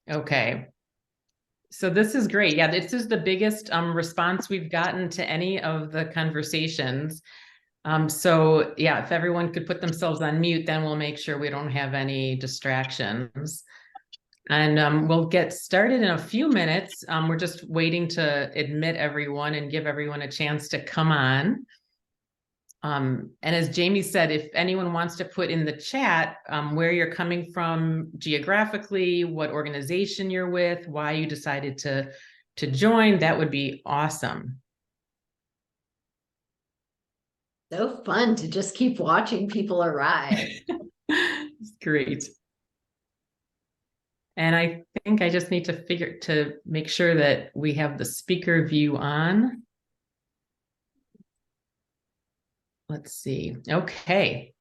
Okay. So this is great. Yeah, this is the biggest response we've gotten to any of the conversations. So yeah, if everyone could put themselves on mute, then we'll make sure we don't have any distractions. And we'll get started in a few minutes. We're just waiting to admit everyone and give everyone a chance to come on. And as Jamie said, if anyone wants to put in the chat where you're coming from geographically, what organization you're with, why you decided to join, that would be awesome. So fun to just keep watching people arrive. Great. And I think I just need to make sure that we have the speaker view on. Let's see. Okay.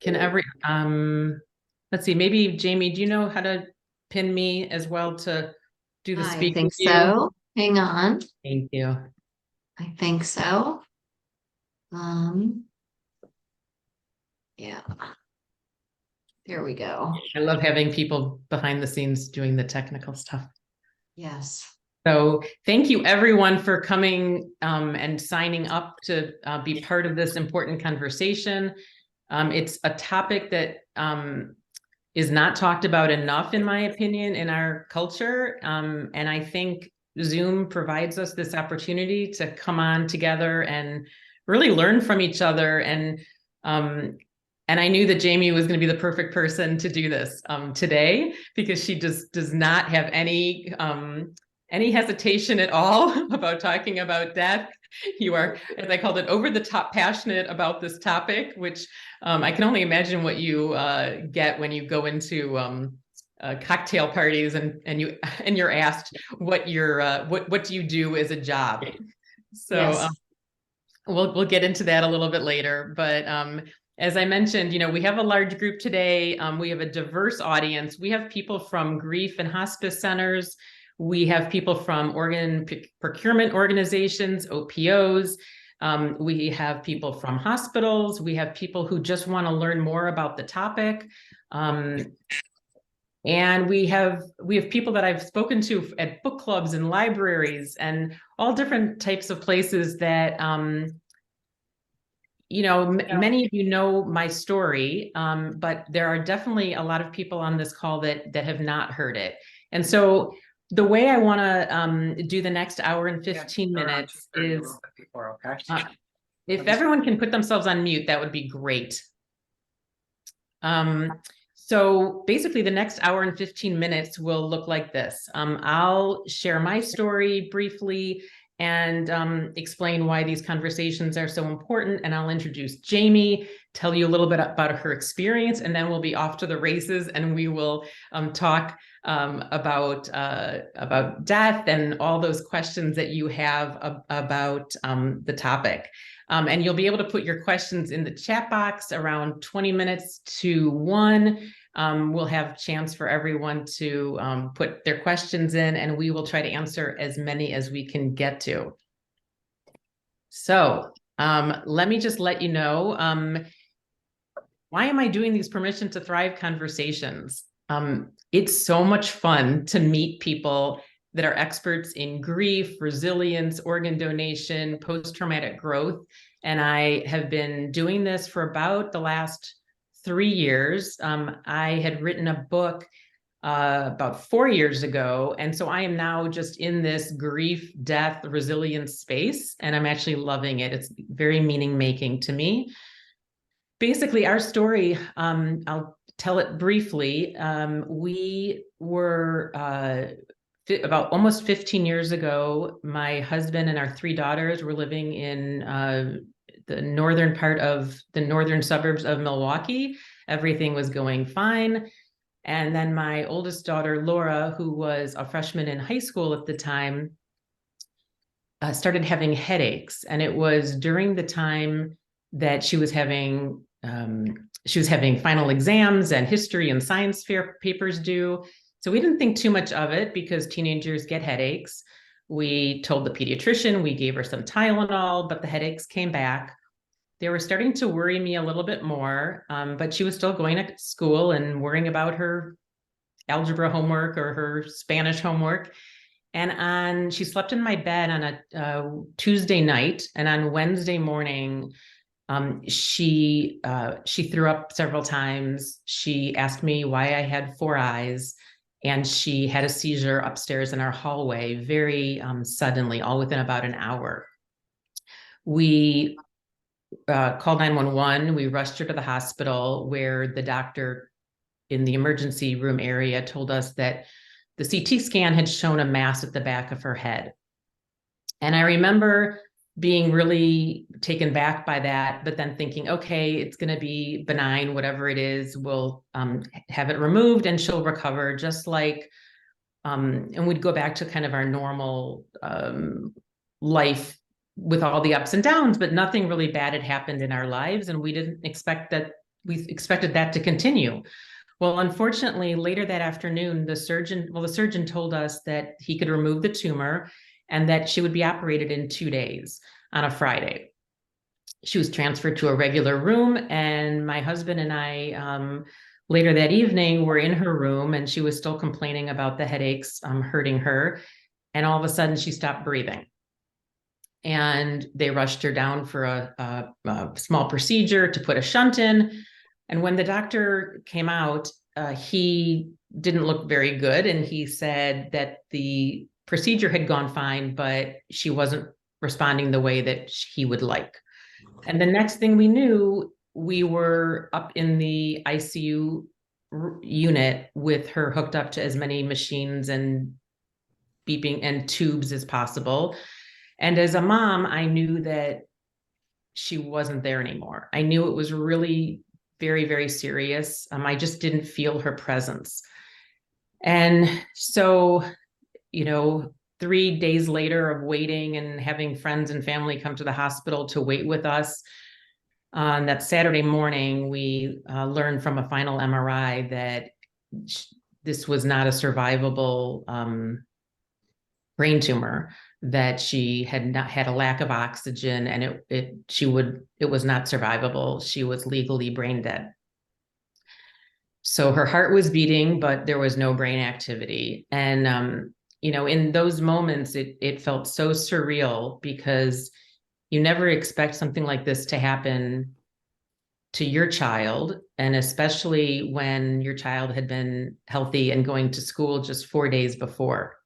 Let's see, maybe Jamie, do you know how to pin me as well to do the speaker I think view? so. Hang on. Thank you. I think so. Yeah. There we go. I love having people behind the scenes doing the technical stuff. Yes. So thank you everyone for coming and signing up to be part of this important conversation. It's a topic that is not talked about enough, in my opinion, in our culture. And I think Zoom provides us this opportunity to come on together and really learn from each other. And I knew that Jamie was going to be the perfect person to do this today, because she just does not have any hesitation at all about talking about death. You are, as I called it, over the top passionate about this topic, which I can only imagine what you get when you go into cocktail parties and you're asked what do you do as a job. So yes. We'll get into that a little bit later, but as I mentioned, we have a large group today. We have a diverse audience. We have people from grief and hospice centers. We have people from organ procurement organizations, OPOs. We have people from hospitals. We have people who just want to learn more about the topic. And we have people that I've spoken to at book clubs and libraries and all different types of places that, many of you know my story, but there are definitely a lot of people on this call that have not heard it. And so the way I want to do the next hour and 15 minutes is, if everyone can put themselves on mute, that would be great. So basically the next hour and 15 minutes will look like this. I'll share my story briefly and explain why these conversations are so important. And I'll introduce Jamie, tell you a little bit about her experience, and then we'll be off to the races and we will talk about death and all those questions that you have about the topic. And you'll be able to put your questions in the chat box around 20 minutes to 1. We'll have a chance for everyone to put their questions in, and we will try to answer as many as we can get to. So let me just let you know, why am I doing these Permission to Thrive conversations? It's so much fun to meet people that are experts in grief, resilience, organ donation, post-traumatic growth. And I have been doing this for about the last 3 years. I had written a book about 4 years ago. And so I am now just in this grief, death, resilience space, and I'm actually loving it. It's very meaning making to me. Basically, our story, I'll tell it briefly. We were about almost 15 years ago, my husband and our 3 daughters were living in the northern part of the northern suburbs of Milwaukee. Everything was going fine. And then my oldest daughter, Laura, who was a freshman in high school at the time, started having headaches. And it was during the time that she was having final exams and history and science fair papers due. So we didn't think too much of it because teenagers get headaches. We told the pediatrician, we gave her some Tylenol, but the headaches came back. they were starting to worry me a little bit more, but she was still going to school and worrying about her algebra homework or her Spanish homework. And she slept in my bed on a Tuesday night, and on Wednesday morning, she threw up several times. She asked me why I had four eyes, and she had a seizure upstairs in our hallway very suddenly, all within about an hour. We called 911. We rushed her to the hospital, where the doctor in the emergency room area told us that the CT scan had shown a mass at the back of her head. And I remember being really taken back by that, but then thinking, okay, it's going to be benign, whatever it is, we'll have it removed and she'll recover, just like, and we'd go back to kind of our normal life with all the ups and downs, but nothing really bad had happened in our lives. And we didn't expect that, we expected that to continue. Well, unfortunately, later that afternoon, the surgeon told us that he could remove the tumor and that she would be operated in 2 days on a Friday. She was transferred to a regular room, and my husband and I, later that evening, were in her room, and she was still complaining about the headaches hurting her. And all of a sudden, she stopped breathing. And they rushed her down for a small procedure to put a shunt in. And when the doctor came out, he didn't look very good. And he said that the procedure had gone fine, but she wasn't responding the way that he would like. And the next thing we knew, we were up in the ICU unit with her hooked up to as many machines and beeping and tubes as possible. And as a mom, I knew that she wasn't there anymore. I knew it was really very, very serious. I just didn't feel her presence. And so, 3 days later of waiting and having friends and family come to the hospital to wait with us, on that Saturday morning, we learned from a final MRI that this was not a survivable brain tumor, that she had not had a lack of oxygen, and it was not survivable. She was legally brain dead. So her heart was beating, but there was no brain activity. And in those moments, it felt so surreal, because you never expect something like this to happen to your child, and especially when your child had been healthy and going to school just 4 days before.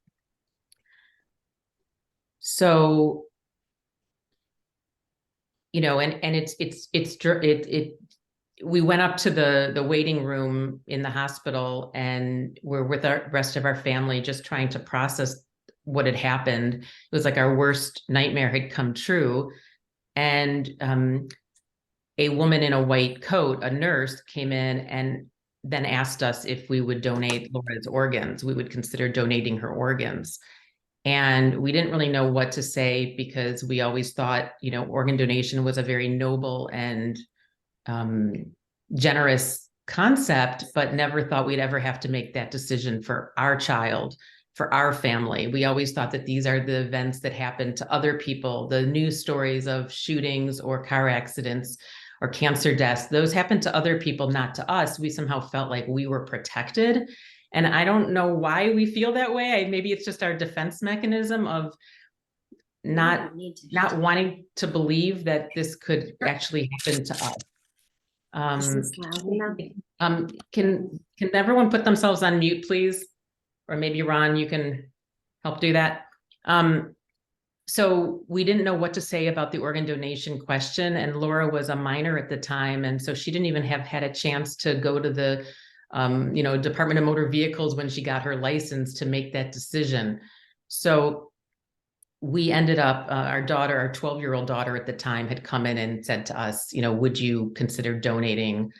So, we went up to the waiting room in the hospital, and we're with the rest of our family, just trying to process what had happened. It was like our worst nightmare had come true. And a woman in a white coat, a nurse, came in and then asked us if we would donate Laura's organs. We would consider donating her organs. And we didn't really know what to say, because we always thought, organ donation was a very noble and generous concept, but never thought we'd ever have to make that decision for our child, for our family. We always thought that these are the events that happen to other people, the news stories of shootings or car accidents or cancer deaths. Those happen to other people, not to us. We somehow felt like we were protected. And I don't know why we feel that way. Maybe it's just our defense mechanism of not wanting to believe that this could actually happen to us. Can everyone put themselves on mute, please? Or maybe Ron, you can help do that. So we didn't know what to say about the organ donation question, and Laura was a minor at the time, and so she didn't even have had a chance to go to the Department of Motor Vehicles when she got her license to make that decision. So we ended up, our 12-year-old daughter at the time, had come in and said to us, would you consider donating?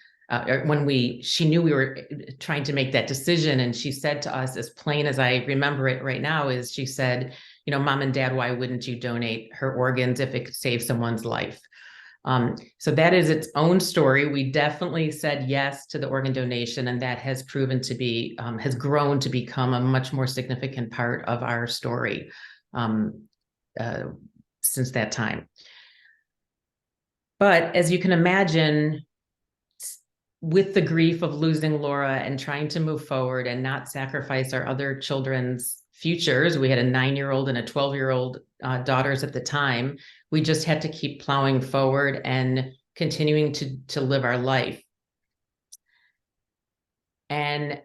She knew we were trying to make that decision, and she said to us, as plain as I remember it right now, is she said, Mom and Dad, why wouldn't you donate her organs if it could save someone's life? So that is its own story. We definitely said yes to the organ donation, and that has proven to be, has grown to become a much more significant part of our story since that time. But as you can imagine, with the grief of losing Laura and trying to move forward and not sacrifice our other children's futures, we had a 9-year-old and a 12-year-old daughters at the time. We just had to keep plowing forward and continuing to live our life. And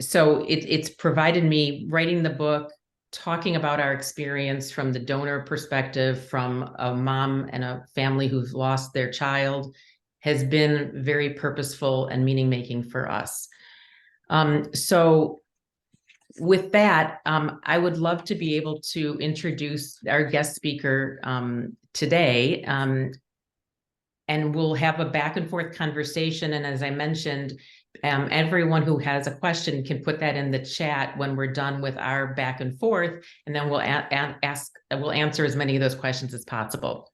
so it's provided me writing the book, talking about our experience from the donor perspective, from a mom and a family who've lost their child, has been very purposeful and meaning making for us. So with that, I would love to be able to introduce our guest speaker today. And we'll have a back and forth conversation. And as I mentioned, everyone who has a question can put that in the chat when we're done with our back and forth, and then we'll answer as many of those questions as possible.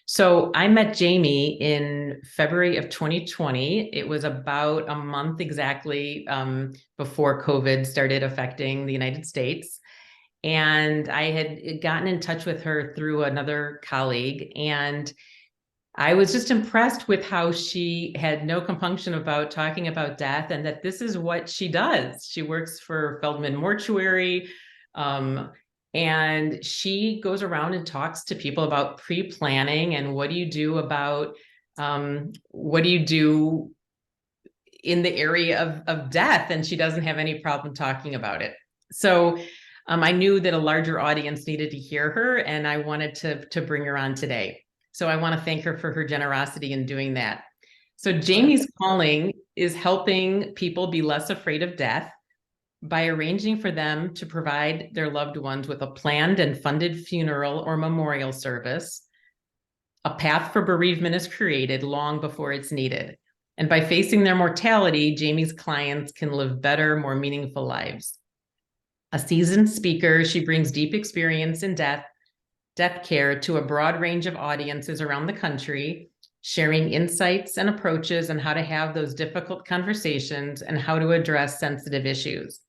So I met Jamie in February of 2020. It was about a month exactly before COVID started affecting the United States. And I had gotten in touch with her through another colleague, and I was just impressed with how she had no compunction about talking about death, and that this is what she does. She works for Feldman Mortuary, and she goes around and talks to people about pre-planning and what do you do about what do you do in the area of death, and she doesn't have any problem talking about it. So I knew that a larger audience needed to hear her, and I wanted to bring her on today. So I want to thank her for her generosity in doing that. So Jamie's calling is helping people be less afraid of death by arranging for them to provide their loved ones with a planned and funded funeral or memorial service. A path for bereavement is created long before it's needed. And by facing their mortality, Jamie's clients can live better, more meaningful lives. A seasoned speaker, she brings deep experience in death care to a broad range of audiences around the country, sharing insights and approaches on how to have those difficult conversations and how to address sensitive issues.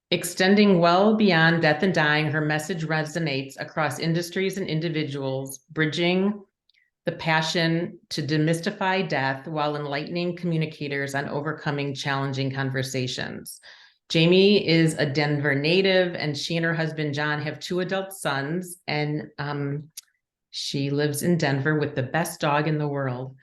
Extending well beyond death and dying, her message resonates across industries and individuals, bridging the passion to demystify death while enlightening communicators on overcoming challenging conversations. Jamie is a Denver native, and she and her husband, John, have 2 adult sons, and she lives in Denver with the best dog in the world.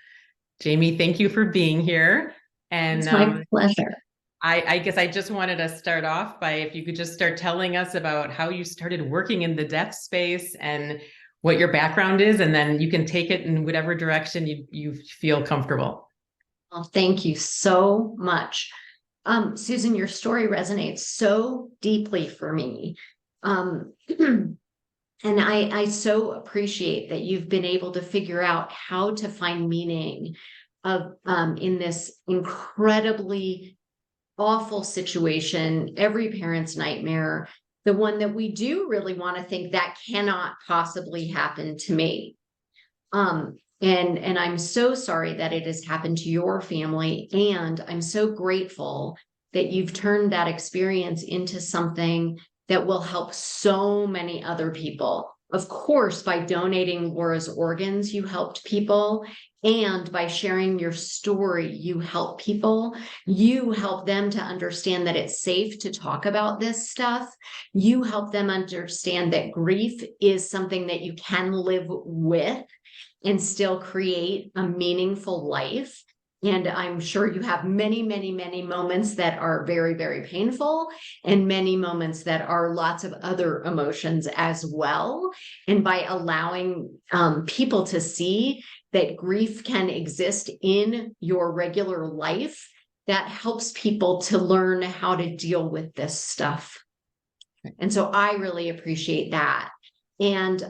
Jamie, thank you for being here. And It's my pleasure. I guess I just wanted to start off by, if you could just start telling us about how you started working in the deaf space and what your background is, and then you can take it in whatever direction you feel comfortable. Well, thank you so much. Susan, your story resonates so deeply for me. And I so appreciate that you've been able to figure out how to find meaning of in this incredibly awful situation, every parent's nightmare, the one that we do really want to think that cannot possibly happen to me. And I'm so sorry that it has happened to your family. And I'm so grateful that you've turned that experience into something that will help so many other people. Of course, by donating Laura's organs, you helped people. And by sharing your story, you help people. You help them to understand that it's safe to talk about this stuff. You help them understand that grief is something that you can live with and still create a meaningful life. And I'm sure you have many, many, many moments that are very, very painful, and many moments that are lots of other emotions as well. And by allowing people to see that grief can exist in your regular life, that helps people to learn how to deal with this stuff. And so I really appreciate that. And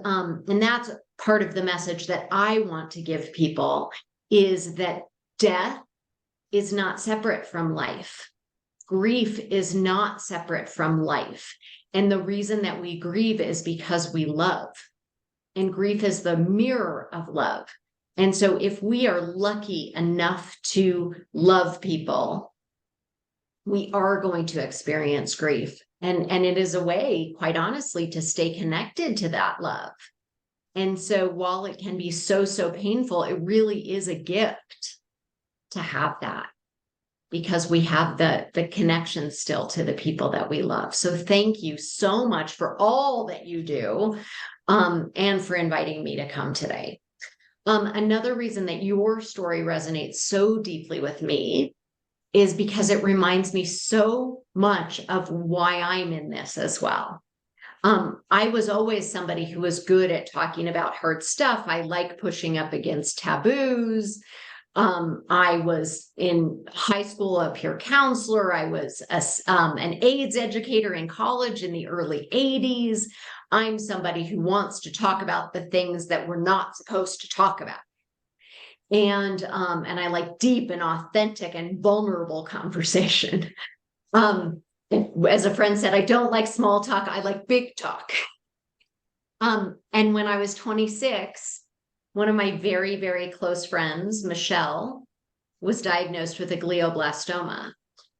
that's part of the message that I want to give people, is that death is not separate from life. Grief is not separate from life. And the reason that we grieve is because we love. And grief is the mirror of love. And so if we are lucky enough to love people, we are going to experience grief. And it is a way, quite honestly, to stay connected to that love. And so while it can be so, so painful, it really is a gift to have that, because we have the connection still to the people that we love. So thank you so much for all that you do, and for inviting me to come today. Another reason that your story resonates so deeply with me is because it reminds me so much of why I'm in this as well. I was always somebody who was good at talking about hard stuff. I like pushing up against taboos. I was in high school a peer counselor. I was an AIDS educator in college in the early 80s. I'm somebody who wants to talk about the things that we're not supposed to talk about. And I like deep and authentic and vulnerable conversation. As a friend said, I don't like small talk, I like big talk. And when I was 26, one of my very, very close friends, Michelle, was diagnosed with a glioblastoma.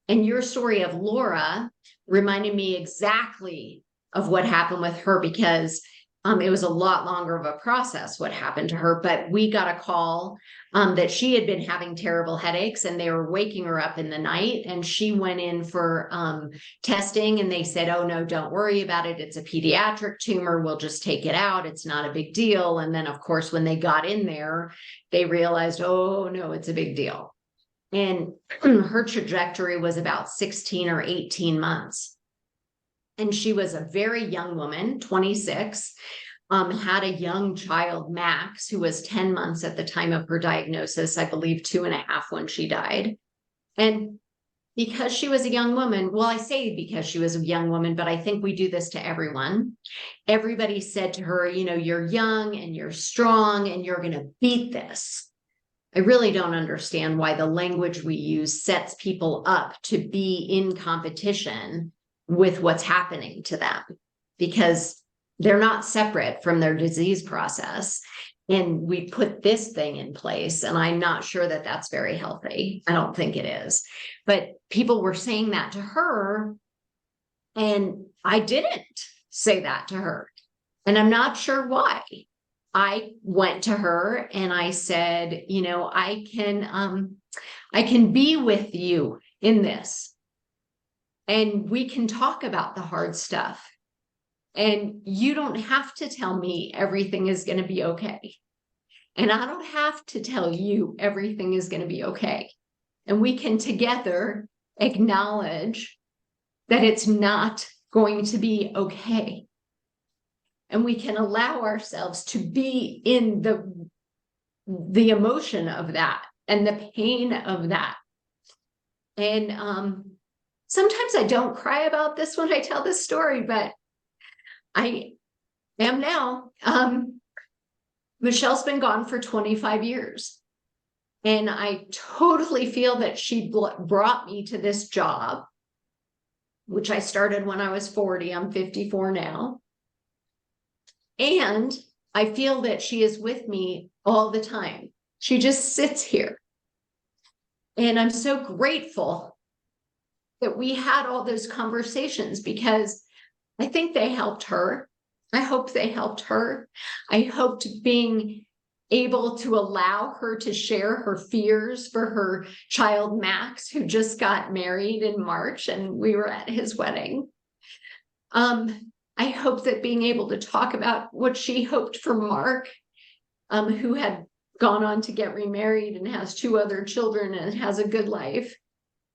And your story of Laura reminded me exactly of what happened with her, because it was a lot longer of a process what happened to her. But we got a call that she had been having terrible headaches, and they were waking her up in the night, and she went in for testing, and they said, oh no, don't worry about it, it's a pediatric tumor, we'll just take it out, it's not a big deal. And then of course when they got in there, they realized, oh no, it's a big deal. And her trajectory was about 16 or 18 months. And she was a very young woman, 26, had a young child, Max, who was 10 months at the time of her diagnosis, I believe 2.5 when she died. And because she was a young woman, well, I say because she was a young woman, but I think we do this to everyone. Everybody said to her, you know, you're young and you're strong and you're going to beat this. I really don't understand why the language we use sets people up to be in competition with what's happening to them, because they're not separate from their disease process. And we put this thing in place, and I'm not sure that that's very healthy. I don't think it is. But people were saying that to her, and I didn't say that to her. And I'm not sure why. I went to her and I said, you know, I can be with you in this. And we can talk about the hard stuff. And you don't have to tell me everything is going to be okay. And I don't have to tell you everything is going to be okay. And we can together acknowledge that it's not going to be okay. And we can allow ourselves to be in the emotion of that and the pain of that. And sometimes I don't cry about this when I tell this story, but I am now. Michelle's been gone for 25 years. And I totally feel that she brought me to this job, which I started when I was 40. I'm 54 now. And I feel that she is with me all the time. She just sits here. And I'm so grateful that we had all those conversations, because I think they helped her. I hope they helped her. I hoped being able to allow her to share her fears for her child, Max, who just got married in March, and we were at his wedding. I hope that being able to talk about what she hoped for Mark, who had gone on to get remarried and has 2 other children and has a good life.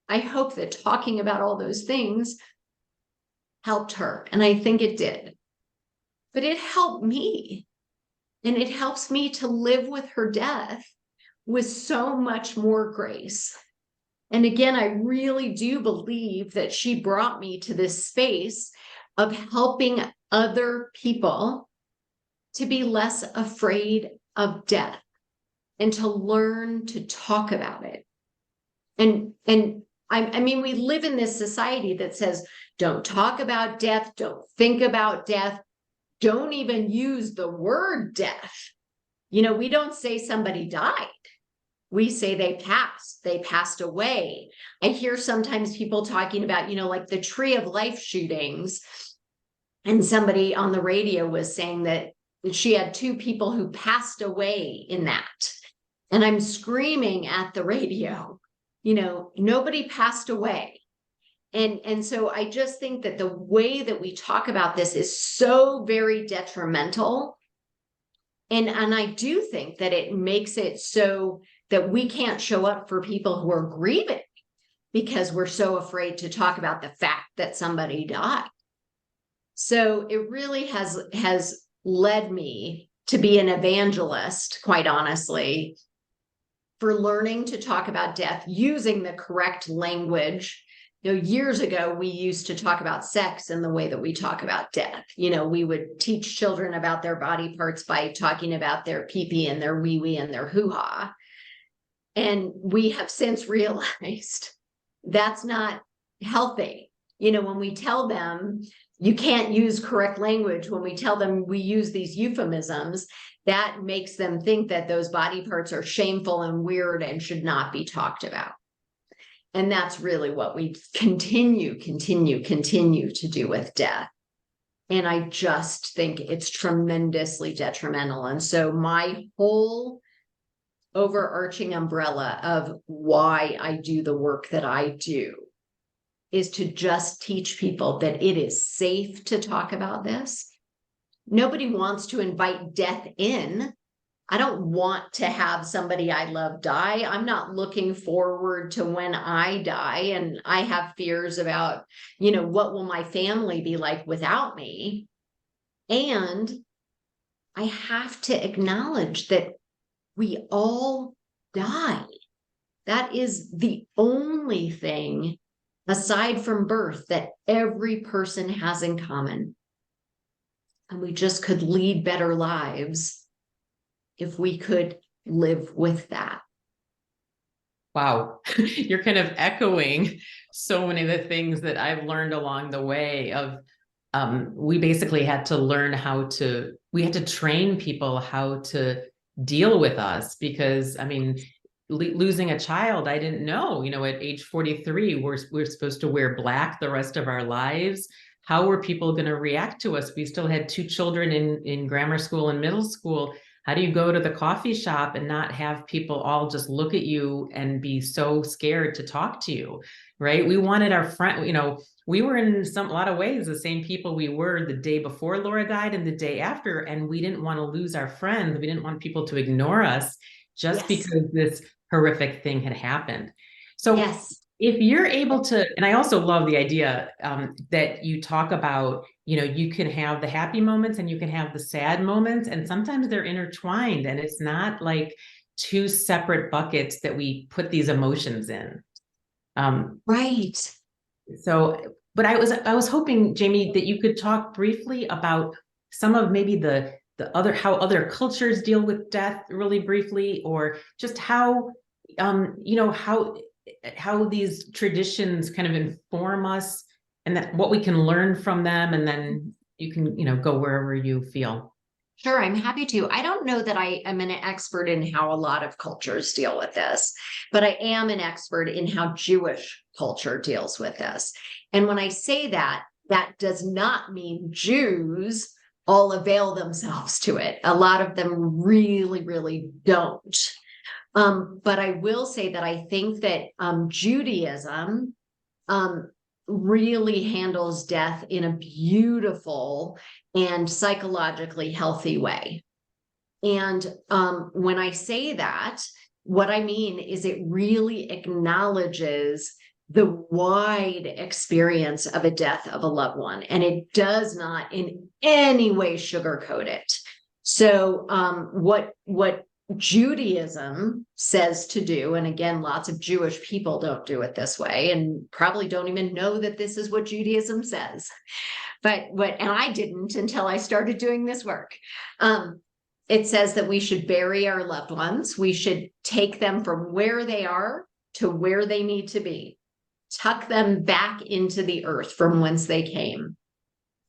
I hope that talking about all those things helped her. And I think it did. But it helped me. And it helps me to live with her death with so much more grace. And again, I really do believe that she brought me to this space of helping other people to be less afraid of death and to learn to talk about it. And I mean, we live in this society that says, don't talk about death, don't think about death, don't even use the word death. You know, we don't say somebody died. We say they passed away. I hear sometimes people talking about, you know, like the Tree of Life shootings. And somebody on the radio was saying that she had two people who passed away in that. And I'm screaming at the radio, nobody passed away. And so I just think that the way that we talk about this is so very detrimental. And I do think that it makes it so that we can't show up for people who are grieving because we're so afraid to talk about the fact that somebody died. So it really has led me to be an evangelist, quite honestly, for learning to talk about death using the correct language. Years ago, we used to talk about sex in the way that we talk about death. We would teach children about their body parts by talking about their pee-pee and their wee-wee and their hoo-ha. And we have since realized that's not healthy. When we tell them you can't use correct language, when we tell them we use these euphemisms, that makes them think that those body parts are shameful and weird and should not be talked about. And that's really what we continue to do with death. And I just think it's tremendously detrimental. And so my whole overarching umbrella of why I do the work that I do is to just teach people that it is safe to talk about this. Nobody wants to invite death in. I don't want to have somebody I love die. I'm not looking forward to when I die. And I have fears about, what will my family be like without me? And I have to acknowledge that we all die. That is the only thing aside from birth that every person has in common. And we just could lead better lives if we could live with that. Wow. You're kind of echoing so many of the things that I've learned along the way of, we basically had to learn we had to train people how to deal with us because, losing a child, I didn't know, at age 43, we're supposed to wear black the rest of our lives. How were people going to react to us? We still had two children in grammar school and middle school. How do you go to the coffee shop and not have people all just look at you and be so scared to talk to you, right? We wanted our friend, we were in a lot of ways the same people we were the day before Laura died and the day after, and we didn't want to lose our friends. We didn't want people to ignore us just because this horrific thing had happened. So if you're able to, and I also love the idea that you talk about, you can have the happy moments and you can have the sad moments, and sometimes they're intertwined and it's not like two separate buckets that we put these emotions in. Right. So, but I was hoping, Jamie, that you could talk briefly about some of maybe the how other cultures deal with death really briefly, or just how, how these traditions kind of inform us and that what we can learn from them. And then you can, go wherever you feel. Sure, I'm happy to. I don't know that I am an expert in how a lot of cultures deal with this, but I am an expert in how Jewish culture deals with this. And when I say that, that does not mean Jews all avail themselves to it. A lot of them really, really don't. But I will say that I think that Judaism really handles death in a beautiful and psychologically healthy way. And when I say that, what I mean is it really acknowledges the wide experience of a death of a loved one, and it does not in any way sugarcoat it. So what Judaism says to do, and again, lots of Jewish people don't do it this way and probably don't even know that this is what Judaism says. But and I didn't until I started doing this work. It says that we should bury our loved ones. We should take them from where they are to where they need to be, tuck them back into the earth from whence they came.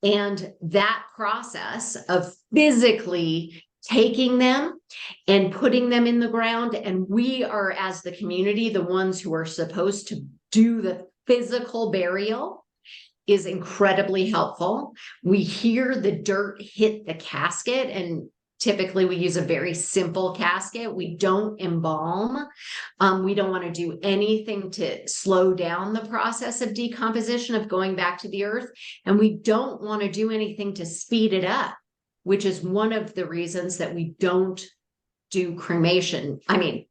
And that process of physically taking them and putting them in the ground, and we are, as the community, the ones who are supposed to do the physical burial, is incredibly helpful. We hear the dirt hit the casket, and typically we use a very simple casket. We don't embalm. We don't want to do anything to slow down the process of decomposition, of going back to the earth. And we don't want to do anything to speed it up, which is one of the reasons that we don't do cremation. I mean,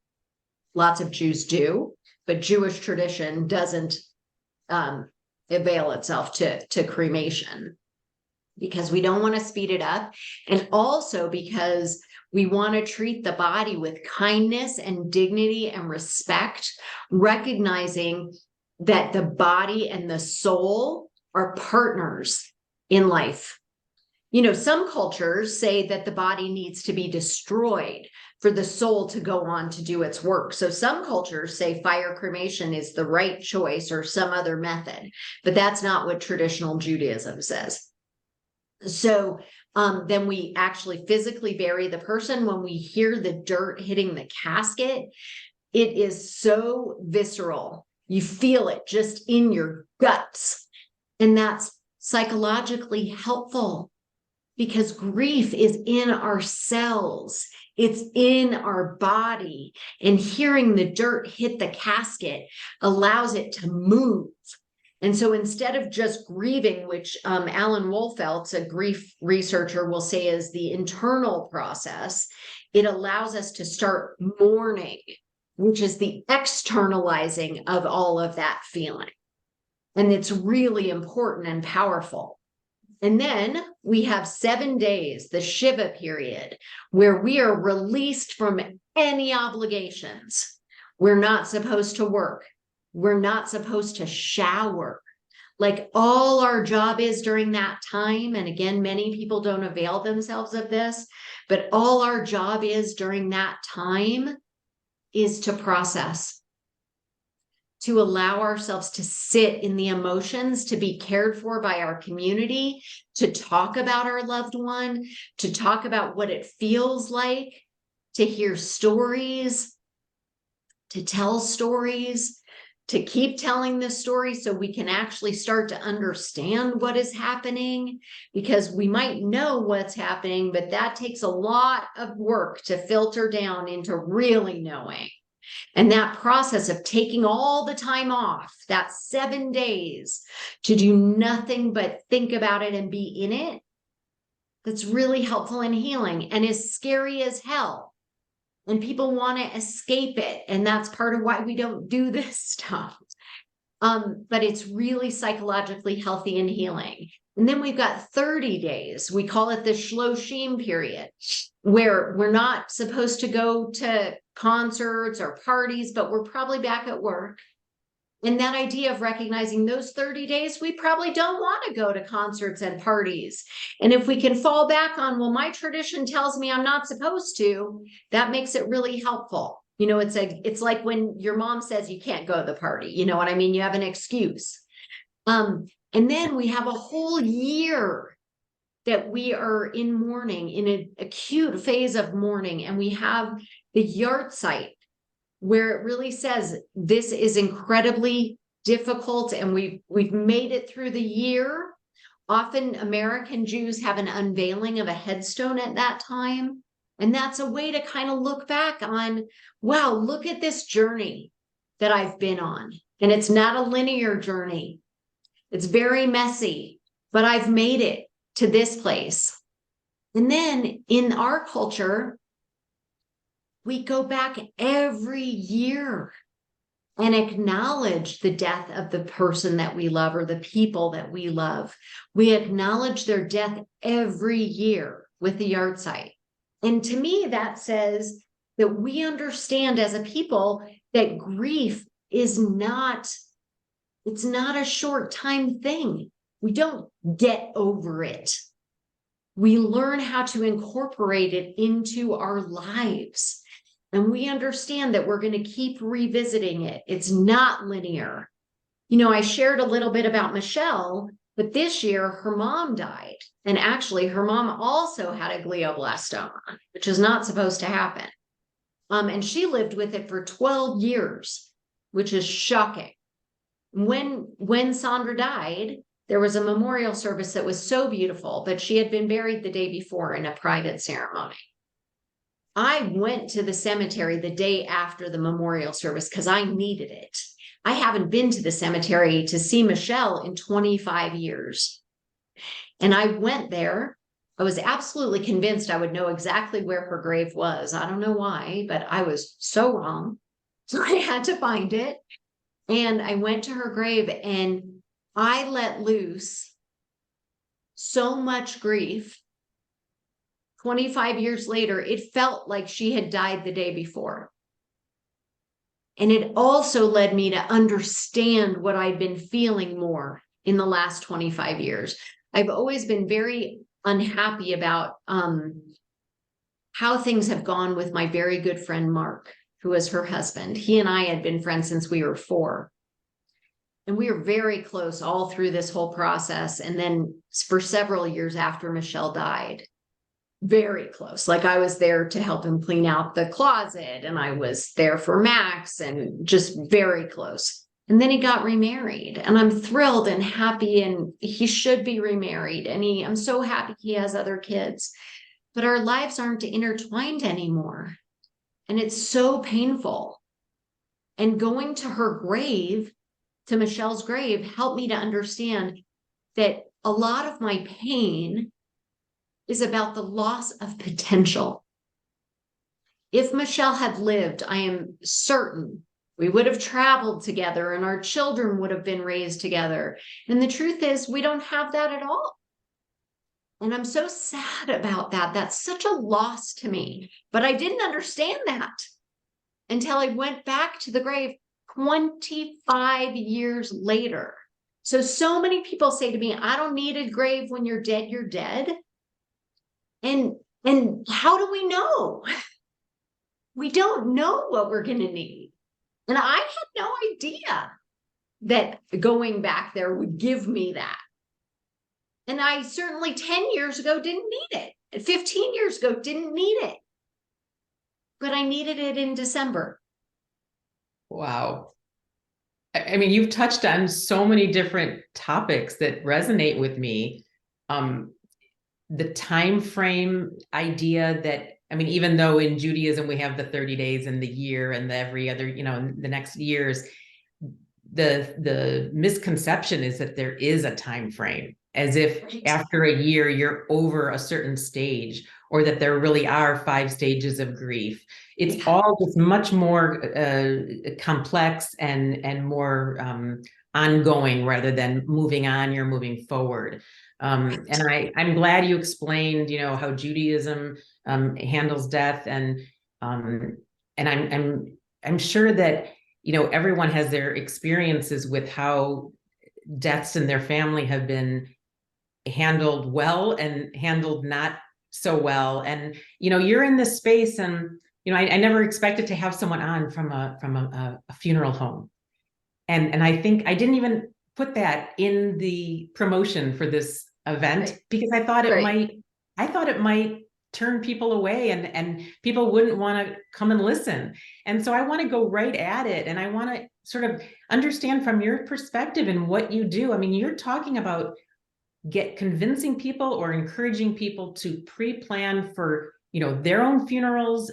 lots of Jews do, but Jewish tradition doesn't avail itself to cremation, because we don't want to speed it up. And also because we want to treat the body with kindness and dignity and respect, recognizing that the body and the soul are partners in life. You know, some cultures say that the body needs to be destroyed for the soul to go on to do its work. So some cultures say fire cremation is the right choice, or some other method, but that's not what traditional Judaism says. So then we actually physically bury the person. When we hear the dirt hitting the casket, it is so visceral. You feel it just in your guts. And that's psychologically helpful, because grief is in our cells. It's in our body. And hearing the dirt hit the casket allows it to move. And so instead of just grieving, which Alan Wolfelt's, a grief researcher, will say is the internal process, it allows us to start mourning, which is the externalizing of all of that feeling. And it's really important and powerful. And then we have 7 days, the Shiva period, where we are released from any obligations. We're not supposed to work. We're not supposed to shower. Like, all our job is during that time, and again, many people don't avail themselves of this, but all our job is during that time is to process, to allow ourselves to sit in the emotions, to be cared for by our community, to talk about our loved one, to talk about what it feels like, to hear stories, to tell stories, to keep telling this story so we can actually start to understand what is happening, because we might know what's happening, but that takes a lot of work to filter down into really knowing. And that process of taking all the time off, that 7 days to do nothing but think about it and be in it, that's really helpful in healing, and is scary as hell. And people want to escape it. And that's part of why we don't do this stuff. But it's really psychologically healthy and healing. And then we've got 30 days. We call it the Shloshim period, where we're not supposed to go to concerts or parties, but we're probably back at work. And that idea of recognizing those 30 days, we probably don't want to go to concerts and parties. And if we can fall back on, well, my tradition tells me I'm not supposed to, that makes it really helpful. You know, it's like when your mom says you can't go to the party, you know what I mean? You have an excuse. And then we have a whole year that we are in mourning, in an acute phase of mourning. And we have the Yahrzeit, where it really says this is incredibly difficult, and we've made it through the year. Often American Jews have an unveiling of a headstone at that time. And that's a way to kind of look back on, wow, look at this journey that I've been on. And it's not a linear journey. It's very messy, but I've made it to this place. And then in our culture, we go back every year and acknowledge the death of the person that we love, or the people that we love. We acknowledge their death every year with the Yahrzeit. And to me, that says that we understand as a people that grief is it's not a short time thing. We don't get over it. We learn how to incorporate it into our lives. And we understand that we're going to keep revisiting it. It's not linear. You know, I shared a little bit about Michelle, but this year her mom died. And actually her mom also had a glioblastoma, which is not supposed to happen. And she lived with it for 12 years, which is shocking. When Sandra died, there was a memorial service that was so beautiful, but she had been buried the day before in a private ceremony. I went to the cemetery the day after the memorial service because I needed it. I haven't been to the cemetery to see Michelle in 25 years. And I went there. I was absolutely convinced I would know exactly where her grave was. I don't know why, but I was so wrong. So I had to find it. And I went to her grave and I let loose so much grief. 25 years later, it felt like she had died the day before. And it also led me to understand what I'd been feeling more in the last 25 years. I've always been very unhappy about how things have gone with my very good friend, Mark, who was her husband. He and I had been friends since we were 4. And we were very close all through this whole process. And then for several years after Michelle died, very close. Like I was there to help him clean out the closet and I was there for Max and just very close. And then he got remarried and I'm thrilled and happy and he should be remarried. And I'm so happy he has other kids, but our lives aren't intertwined anymore. And it's so painful. And going to her grave, to Michelle's grave, helped me to understand that a lot of my pain is about the loss of potential. If Michelle had lived, I am certain we would have traveled together and our children would have been raised together. And the truth is, we don't have that at all. And I'm so sad about that. That's such a loss to me. But I didn't understand that until I went back to the grave 25 years later. So many people say to me, I don't need a grave when you're dead, you're dead. And how do we know? We don't know what we're going to need. And I had no idea that going back there would give me that. And I certainly 10 years ago didn't need it. And 15 years ago didn't need it. But I needed it in December. Wow. I mean, you've touched on so many different topics that resonate with me. The time frame idea that, I mean, even though in Judaism we have the 30 days and the year and the every other, the next years, the misconception is that there is a time frame, as if after a year you're over a certain stage, or that there really are 5 stages of grief. It's all just much more complex and more ongoing rather than moving on, you're moving forward. And I'm glad you explained, how Judaism handles death, and I'm sure that everyone has their experiences with how deaths in their family have been handled well and handled not so well. And you're in this space, and I never expected to have someone on from a funeral home, and I think I didn't even put that in the promotion for this event, right, because I thought it might turn people away and people wouldn't want to come and listen. And so I want to go right at it, and I want to sort of understand from your perspective and what you do. I mean, you're talking about convincing people or encouraging people to pre-plan for their own funerals,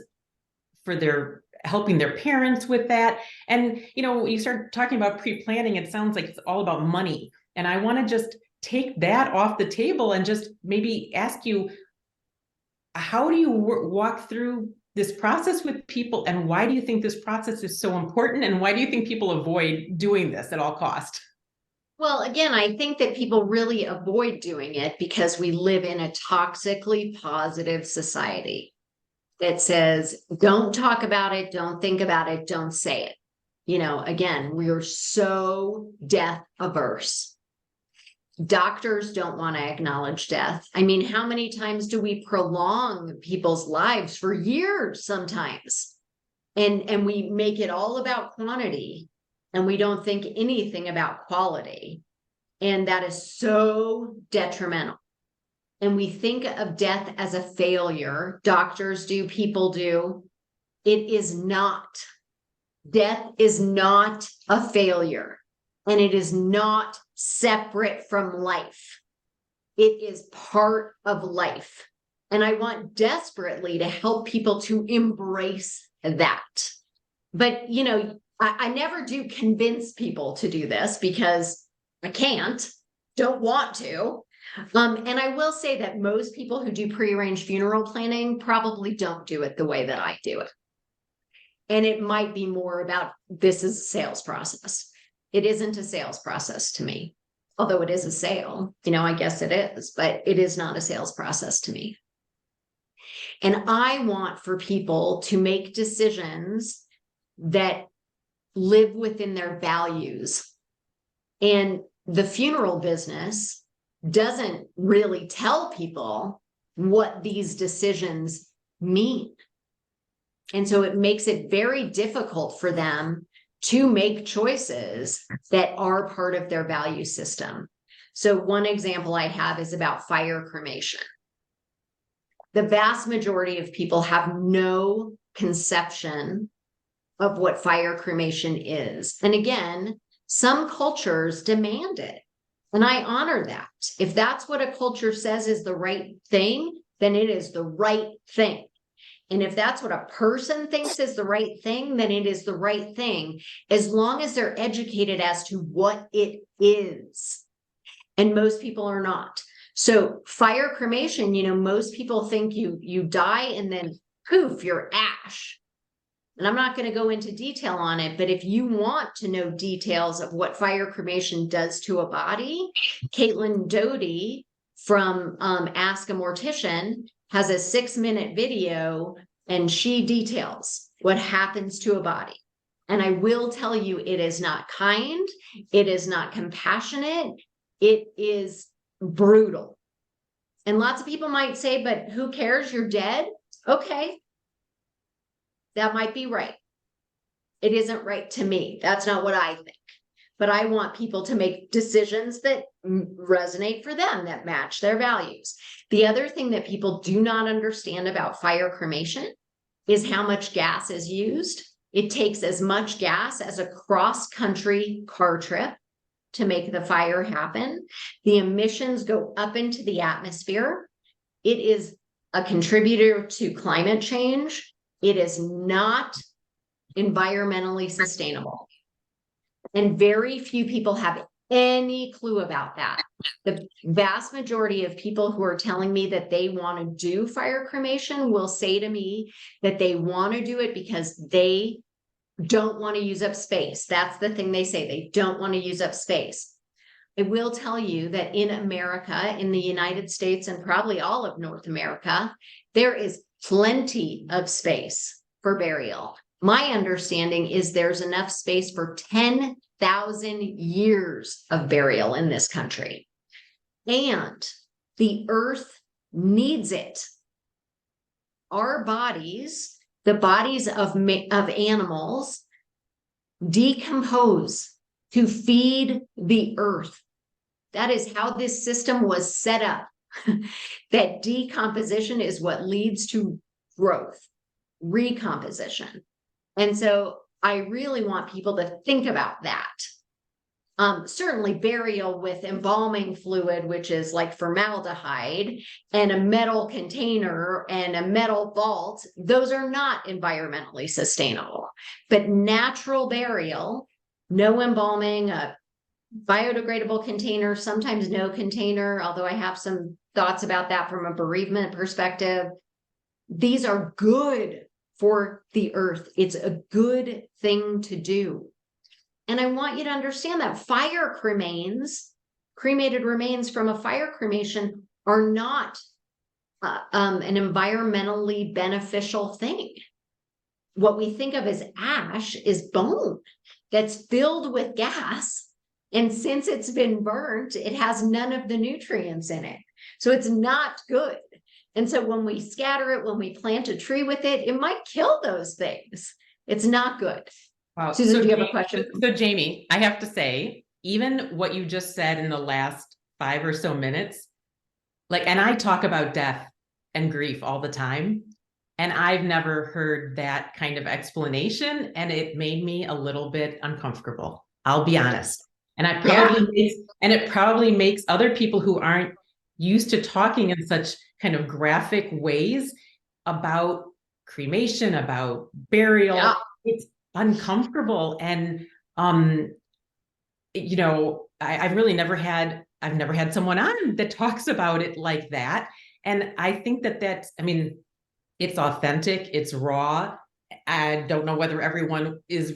for helping their parents with that. And you start talking about pre-planning, it sounds like it's all about money. And I want to just take that off the table and just maybe ask you, how do you walk through this process with people, and why do you think this process is so important, and why do you think people avoid doing this at all cost? Well, again, I think that people really avoid doing it because we live in a toxically positive society that says, don't talk about it, don't think about it, don't say it. Again, we are so death averse. Doctors don't want to acknowledge death. I mean, how many times do we prolong people's lives for years sometimes? And we make it all about quantity, and we don't think anything about quality. And that is so detrimental. And we think of death as a failure. Doctors do, people do. It is not. Death is not a failure. and it is not separate from life. It is part of life. And I want desperately to help people to embrace that. But, you know, I never do convince people to do this because I can't, don't want to. And I will say that most people who do prearranged funeral planning probably don't do it the way that I do it. And it might be more about this is a sales process. It isn't a sales process to me, although it is a sale, you know, I guess it is, but it is not a sales process to me. And I want for people to make decisions that live within their values. And the funeral business doesn't really tell people what these decisions mean. And so it makes it very difficult for them to make choices that are part of their value system. So one example I have is about fire cremation. The vast majority of people have no conception of what fire cremation is. And again, some cultures demand it. And I honor that. If that's what a culture says is the right thing, then it is the right thing. And if that's what a person thinks is the right thing, then it is the right thing, as long as they're educated as to what it is. And most people are not. So fire cremation, you know, most people think you die and then poof, you're ash. And I'm not going to go into detail on it, but if you want to know details of what fire cremation does to a body, Caitlin Doty from Ask a Mortician has a 6-minute video, and she details what happens to a body. And I will tell you, it is not kind. It is not compassionate. It is brutal. And lots of people might say, but who cares? You're dead. Okay. That might be right. It isn't right to me. That's not what I think. But I want people to make decisions that resonate for them, that match their values. The other thing that people do not understand about fire cremation is how much gas is used. It takes as much gas as a cross-country car trip to make the fire happen. The emissions go up into the atmosphere. It is a contributor to climate change. It is not environmentally sustainable. And very few people have any clue about that. The vast majority of people who are telling me that they want to do fire cremation will say to me that they want to do it because they don't want to use up space. That's the thing they say. They don't want to use up space. I will tell you that in America, in the United States, and probably all of North America, there is plenty of space for burial. My understanding is there's enough space for 10,000 years of burial in this country. And the earth needs it. Our bodies, the bodies of animals, decompose to feed the earth. That is how this system was set up. That decomposition is what leads to growth, recomposition. And so I really want people to think about that. Certainly burial with embalming fluid, which is like formaldehyde, and a metal container and a metal vault, those are not environmentally sustainable. But natural burial, no embalming, a biodegradable container, sometimes no container, although I have some thoughts about that from a bereavement perspective. These are good for the earth. It's a good thing to do. And I want you to understand that fire cremated remains from a fire cremation are not an environmentally beneficial thing. What we think of as ash is bone that's filled with gas. And since it's been burnt, it has none of the nutrients in it. So it's not good. And so when we scatter it, when we plant a tree with it, it might kill those things. It's not good. Wow. Susan, So do you have a question? So Jamie, I have to say, even what you just said in the last 5 or so minutes, like, and I talk about death and grief all the time, and I've never heard that kind of explanation, and it made me a little bit uncomfortable. I'll be honest. And I Yeah. probably makes, and it probably makes other people who aren't used to talking in such kind of graphic ways about cremation, about Yeah. burial, it's uncomfortable. And um, I've really I've never had someone on that talks about it like that. And I think I mean, it's authentic, it's raw. I don't know whether everyone is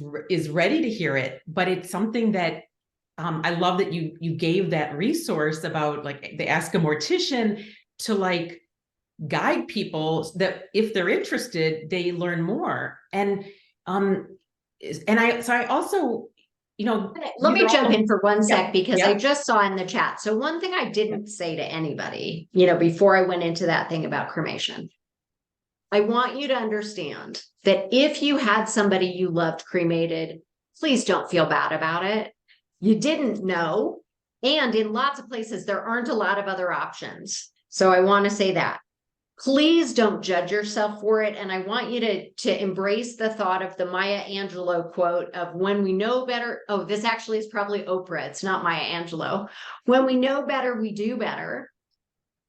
ready to hear it, but it's something that I love that you gave that resource about like the Ask a Mortician to like guide people that if they're interested, they learn more. Um I also, Let these me are jump all, in for one yeah, sec because I yeah, just saw in the chat. So one thing I yeah. didn't say to anybody, before I went into that thing about cremation, I want you to understand that if you had somebody you loved cremated, please don't feel bad about it. You didn't know. And in lots of places, there aren't a lot of other options. So I want to say that. Please don't judge yourself for it. And I want you to embrace the thought of the Maya Angelou quote of when we know better. Oh, this actually is probably Oprah. It's not Maya Angelou. When we know better, we do better.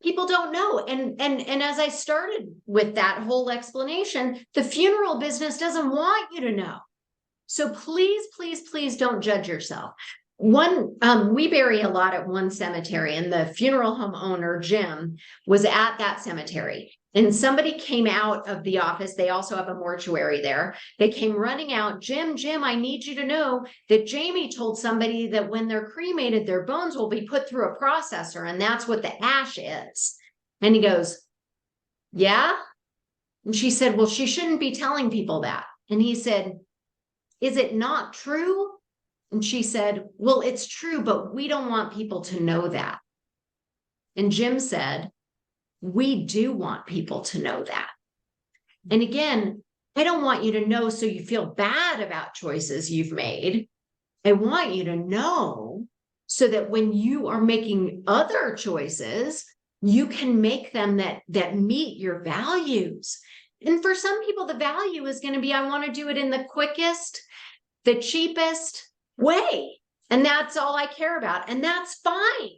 People don't know. And as I started with that whole explanation, the funeral business doesn't want you to know. So please, please, please don't judge yourself. We bury a lot at one cemetery, and the funeral home owner, Jim, was at that cemetery. And somebody came out of the office. They also have a mortuary there. They came running out. Jim, I need you to know that Jamie told somebody that when they're cremated, their bones will be put through a processor, and that's what the ash is. And he goes, yeah. And she said, well, she shouldn't be telling people that. And he said, is it not true? And she said, well, it's true, but we don't want people to know that. And Jim said, we do want people to know that. And again, I don't want you to know so you feel bad about choices you've made. I want you to know so that when you are making other choices, you can make them that meet your values. And for some people, the value is going to be, I want to do it in the quickest, the cheapest way. And that's all I care about. And that's fine.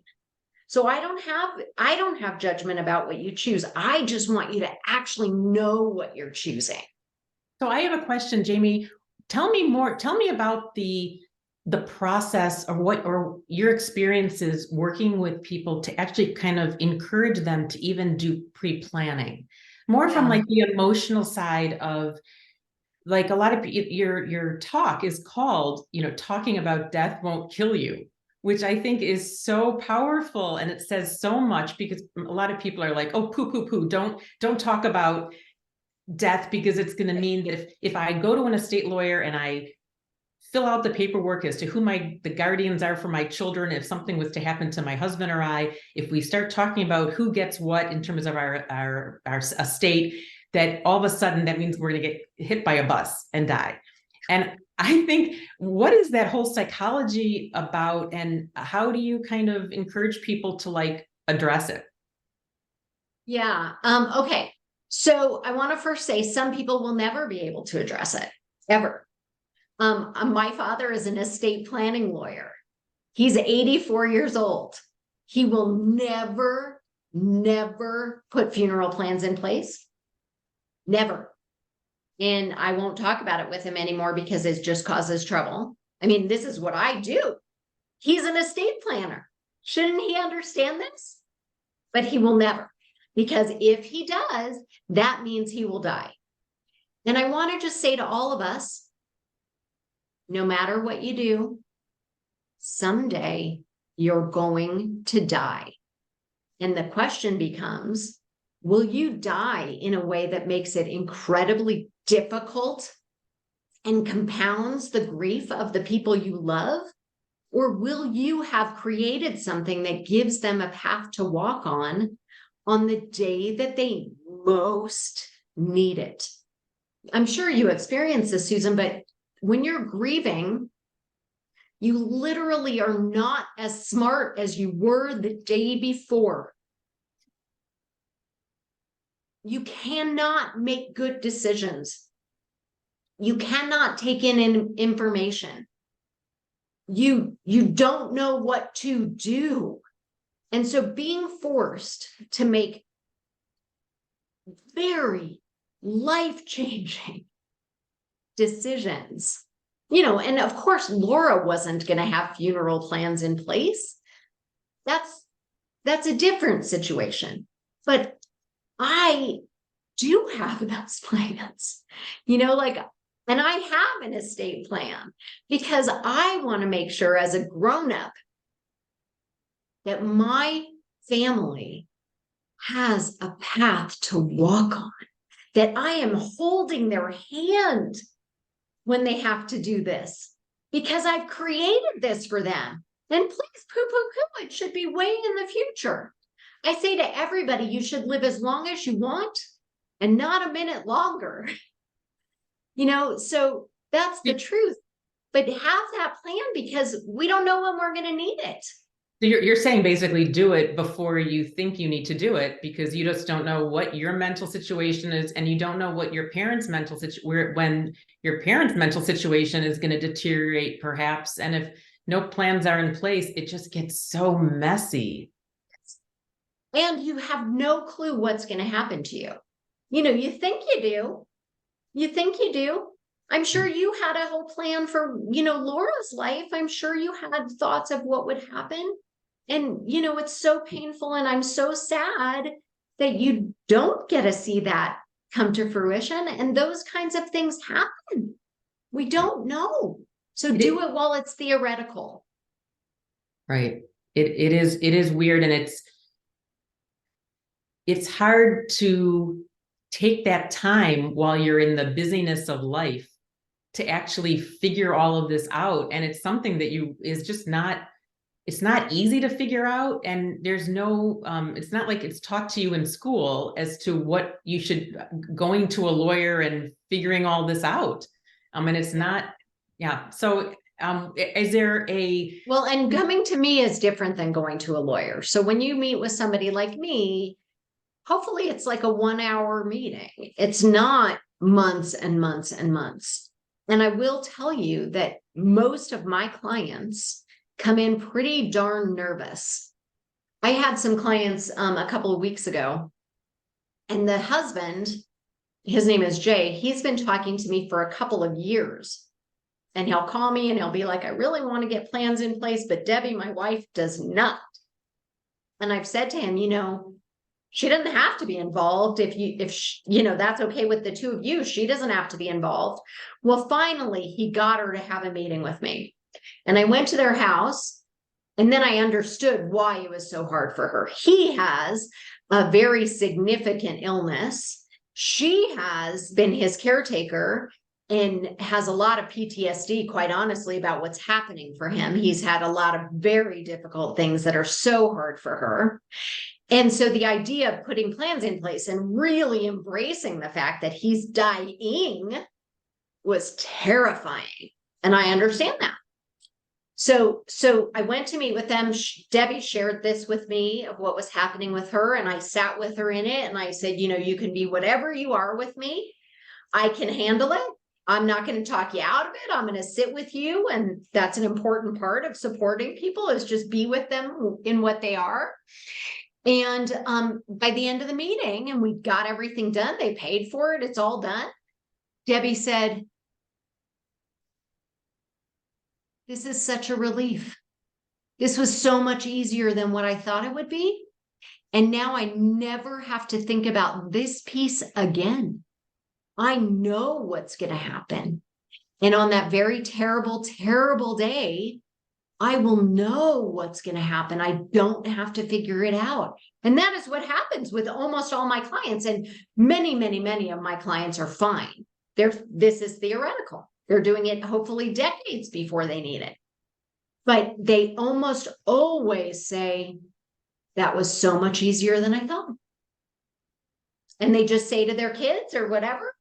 So I don't have judgment about what you choose. I just want you to actually know what you're choosing. So I have a question, Jamie. Tell me about the process or your experiences working with people to actually kind of encourage them to even do pre-planning. More from Yeah. like the emotional side of like a lot of your talk is called, talking about death won't kill you, which I think is so powerful, and it says so much because a lot of people are like, oh, poo poo poo, don't talk about death because it's going to mean that if I go to an estate lawyer and I fill out the paperwork as to who the guardians are for my children, if something was to happen to my husband or if we start talking about who gets what in terms of our estate, that all of a sudden that means we're going to get hit by a bus and die. And I think, what is that whole psychology about, and how do you kind of encourage people to like address it? Yeah. Okay. So I want to first say some people will never be able to address it ever. My father is an estate planning lawyer. He's 84 years old. He will never, never put funeral plans in place. Never. And I won't talk about it with him anymore because it just causes trouble. I mean, this is what I do. He's an estate planner. Shouldn't he understand this? But he will never, because if he does, that means he will die. And I want to just say to all of us, no matter what you do, someday you're going to die. And the question becomes, will you die in a way that makes it incredibly difficult and compounds the grief of the people you love? Or will you have created something that gives them a path to walk on the day that they most need it? I'm sure you experience this, Susan, but when you're grieving, you literally are not as smart as you were the day before. You cannot make good decisions. You cannot take in information. you don't know what to do. And so being forced to make very life-changing decisions, and of course, Laura wasn't going to have funeral plans in place. That's a different situation. But I do have those plans, and I have an estate plan because I want to make sure as a grown-up that my family has a path to walk on, that I am holding their hand when they have to do this, because I've created this for them. And please poo, it should be way in the future. I say to everybody, you should live as long as you want and not a minute longer. So that's the truth. But have that plan because we don't know when we're going to need it. So you're saying basically do it before you think you need to do it, because you just don't know what your mental situation is, and you don't know what your parents' mental situation, when your parents' mental situation is going to deteriorate perhaps. And if no plans are in place, it just gets so messy. And you have no clue what's going to happen to you. You think you do. You think you do. I'm sure you had a whole plan for, Laura's life. I'm sure you had thoughts of what would happen. And, it's so painful. And I'm so sad that you don't get to see that come to fruition. And those kinds of things happen. We don't know. So do it while it's theoretical. Right. It is weird. And it's hard to take that time while you're in the busyness of life to actually figure all of this out. And it's something that it's not easy to figure out. And there's no, it's not like it's taught to you in school as to what you should, going to a lawyer and figuring all this out. And it's not, yeah. So is there well, and coming to me is different than going to a lawyer. So when you meet with somebody like me, hopefully it's like a 1-hour meeting. It's not months and months and months. And I will tell you that most of my clients come in pretty darn nervous. I had some clients a couple of weeks ago, and the husband, his name is Jay, he's been talking to me for a couple of years. And he'll call me and he'll be like, I really want to get plans in place, but Debbie, my wife, does not. And I've said to him, she doesn't have to be involved if that's okay with the two of you. She doesn't have to be involved. Well, finally, he got her to have a meeting with me. And I went to their house, and then I understood why it was so hard for her. He has a very significant illness. She has been his caretaker and has a lot of PTSD, quite honestly, about what's happening for him. He's had a lot of very difficult things that are so hard for her. And so the idea of putting plans in place and really embracing the fact that he's dying was terrifying. And I understand that. So I went to meet with them. Debbie shared this with me of what was happening with her. And I sat with her in it. And I said, you can be whatever you are with me. I can handle it. I'm not going to talk you out of it. I'm going to sit with you. And that's an important part of supporting people, is just be with them in what they are. And by the end of the meeting, and we got everything done, they paid for it, it's all done. Debbie said, this is such a relief. This was so much easier than what I thought it would be. And now I never have to think about this piece again. I know what's going to happen. And on that very terrible, terrible day, I will know what's going to happen. I don't have to figure it out. And that is what happens with almost all my clients. And many, many, many of my clients are fine. This is theoretical. They're doing it hopefully decades before they need it. But they almost always say, that was so much easier than I thought. And they just say to their kids or whatever,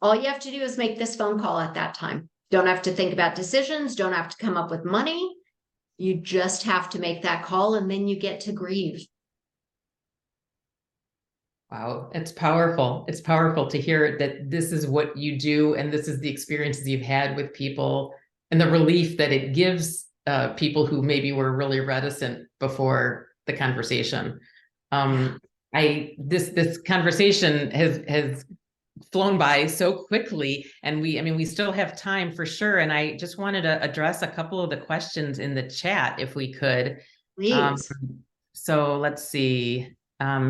all you have to do is make this phone call at that time. Don't have to think about decisions. Don't have to come up with money. You just have to make that call, and then you get to grieve. Wow, it's powerful. It's powerful to hear that this is what you do, and this is the experiences you've had with people, and the relief that it gives people who maybe were really reticent before the conversation. This conversation has flown by so quickly, and we still have time for sure. And I just wanted to address a couple of the questions in the chat if we could. Please. So let's see.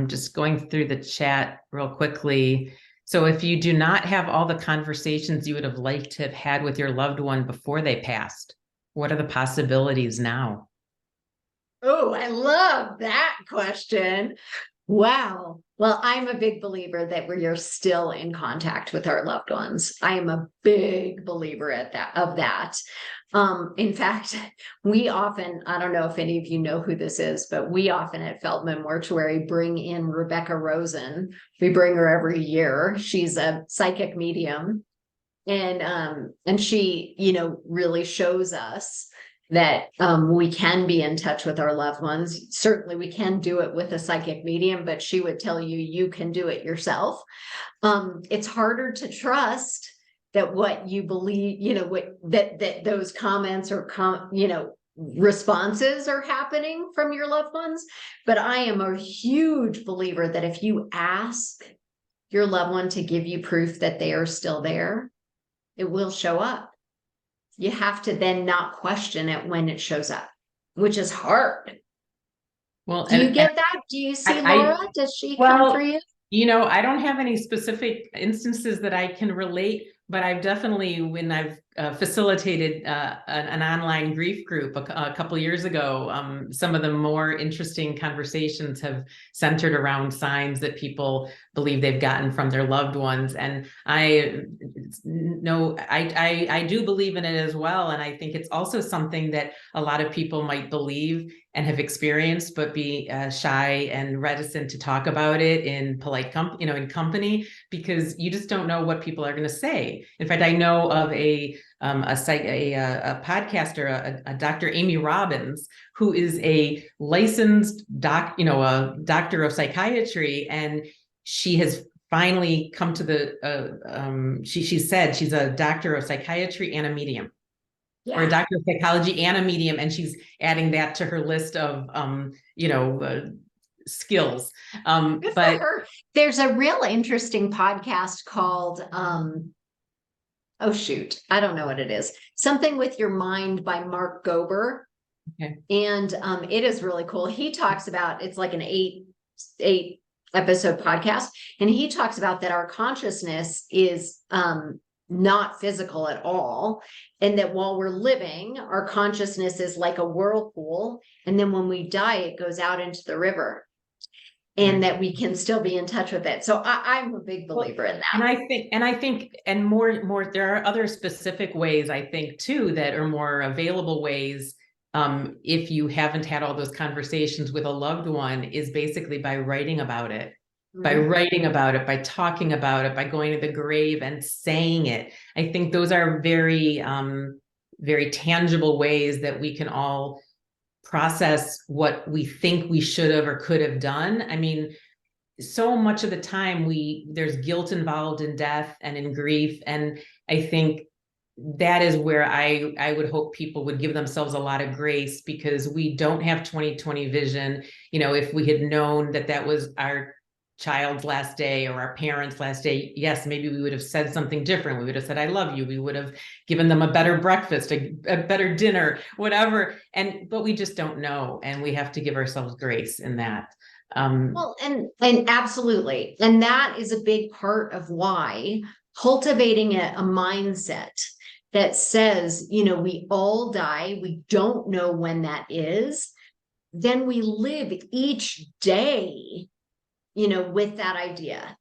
Just going through the chat real quickly. So if you do not have all the conversations you would have liked to have had with your loved one before they passed, what are the possibilities now? Oh, I love that question. Wow. Well, I'm a big believer that we are still in contact with our loved ones. I am a big believer of that. In fact, we often, I don't know if any of you know who this is, but we often at Feldman Mortuary bring in Rebecca Rosen. We bring her every year. She's a psychic medium. And she, really shows us that we can be in touch with our loved ones. Certainly we can do it with a psychic medium, but she would tell you, you can do it yourself. It's harder to trust that what you believe, that those comments or responses are happening from your loved ones. But I am a huge believer that if you ask your loved one to give you proof that they are still there, it will show up. You have to then not question it when it shows up, which is hard. Well, Do you get that? Do you see Laura? Does she come for you? I don't have any specific instances that I can relate, but I've definitely, when I've facilitated an online grief group a couple of years ago, some of the more interesting conversations have centered around signs that people believe they've gotten from their loved ones. And I do believe in it as well. And I think it's also something that a lot of people might believe and have experienced, but be shy and reticent to talk about it in polite in company, because you just don't know what people are going to say. In fact, I know of a podcaster, a Dr. Amy Robbins, who is a licensed a doctor of psychiatry, and she has finally come to the. She said she's a doctor of psychiatry and a medium. Yeah. Or a doctor of psychology and a medium, and she's adding that to her list of skills. Good for her. There's a real interesting podcast called oh shoot, I don't know what it is. Something with Your Mind by Mark Gober. Okay. And it is really cool. He talks about, it's like an eight episode podcast, and he talks about that our consciousness is not physical at all, and that while we're living, our consciousness is like a whirlpool, and then when we die, it goes out into the river, and that we can still be in touch with it. So I'm a big believer in that. And I think more there are other specific ways, I think, too, that are more available ways, if you haven't had all those conversations with a loved one, is basically by writing about it. By writing about it, by talking about it, by going to the grave and saying it. I think those are very, very tangible ways that we can all process what we think we should have or could have done. I mean, so much of the time there's guilt involved in death and in grief. And I think that is where I would hope people would give themselves a lot of grace, because we don't have 20/20 vision. If we had known that was our child's last day or our parents' last day, yes, maybe we would have said something different. We would have said, I love you. We would have given them a better breakfast, a better dinner, whatever. But we just don't know. And we have to give ourselves grace in that. Well, and absolutely. And that is a big part of why cultivating a mindset that says, we all die. We don't know when that is. Then we live each day with that idea.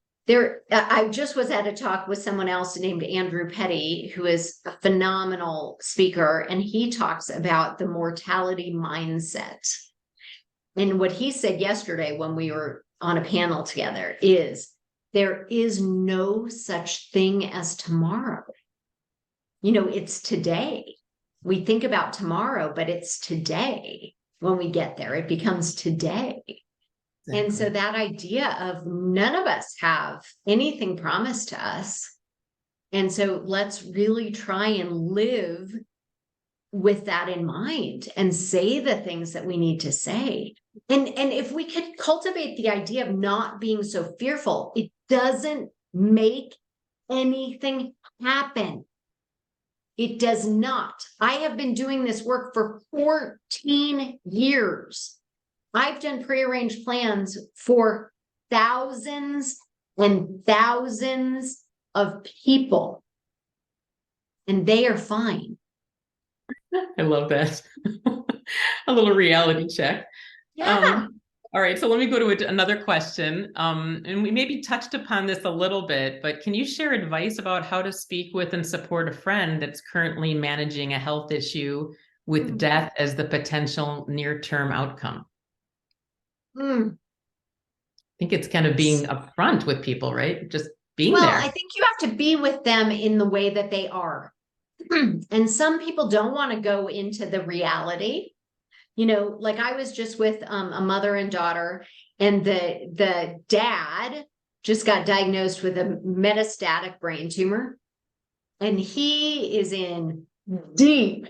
I just was at a talk with someone else named Andrew Petty, who is a phenomenal speaker, and he talks about the mortality mindset. And what he said yesterday when we were on a panel together is, there is no such thing as tomorrow. It's today. We think about tomorrow, but it's today. When we get there, it becomes today. Exactly. And so that idea of none of us have anything promised to us. And so let's really try and live with that in mind and say the things that we need to say. And if we could cultivate the idea of not being so fearful, it doesn't make anything happen. It does not. I have been doing this work for 14 years. I've done prearranged plans for thousands and thousands of people, and they are fine. I love that. A little reality check. Yeah. All right, so let me go to another question. And we maybe touched upon this a little bit, but can you share advice about how to speak with and support a friend that's currently managing a health issue with death as the potential near-term outcome? Mm. I think it's kind of being upfront with people, right? Just being Well, there. I think you have to be with them in the way that they are. And some people don't want to go into the reality. You know, like I was just with a mother and daughter, and the dad just got diagnosed with a metastatic brain tumor. And he is in deep,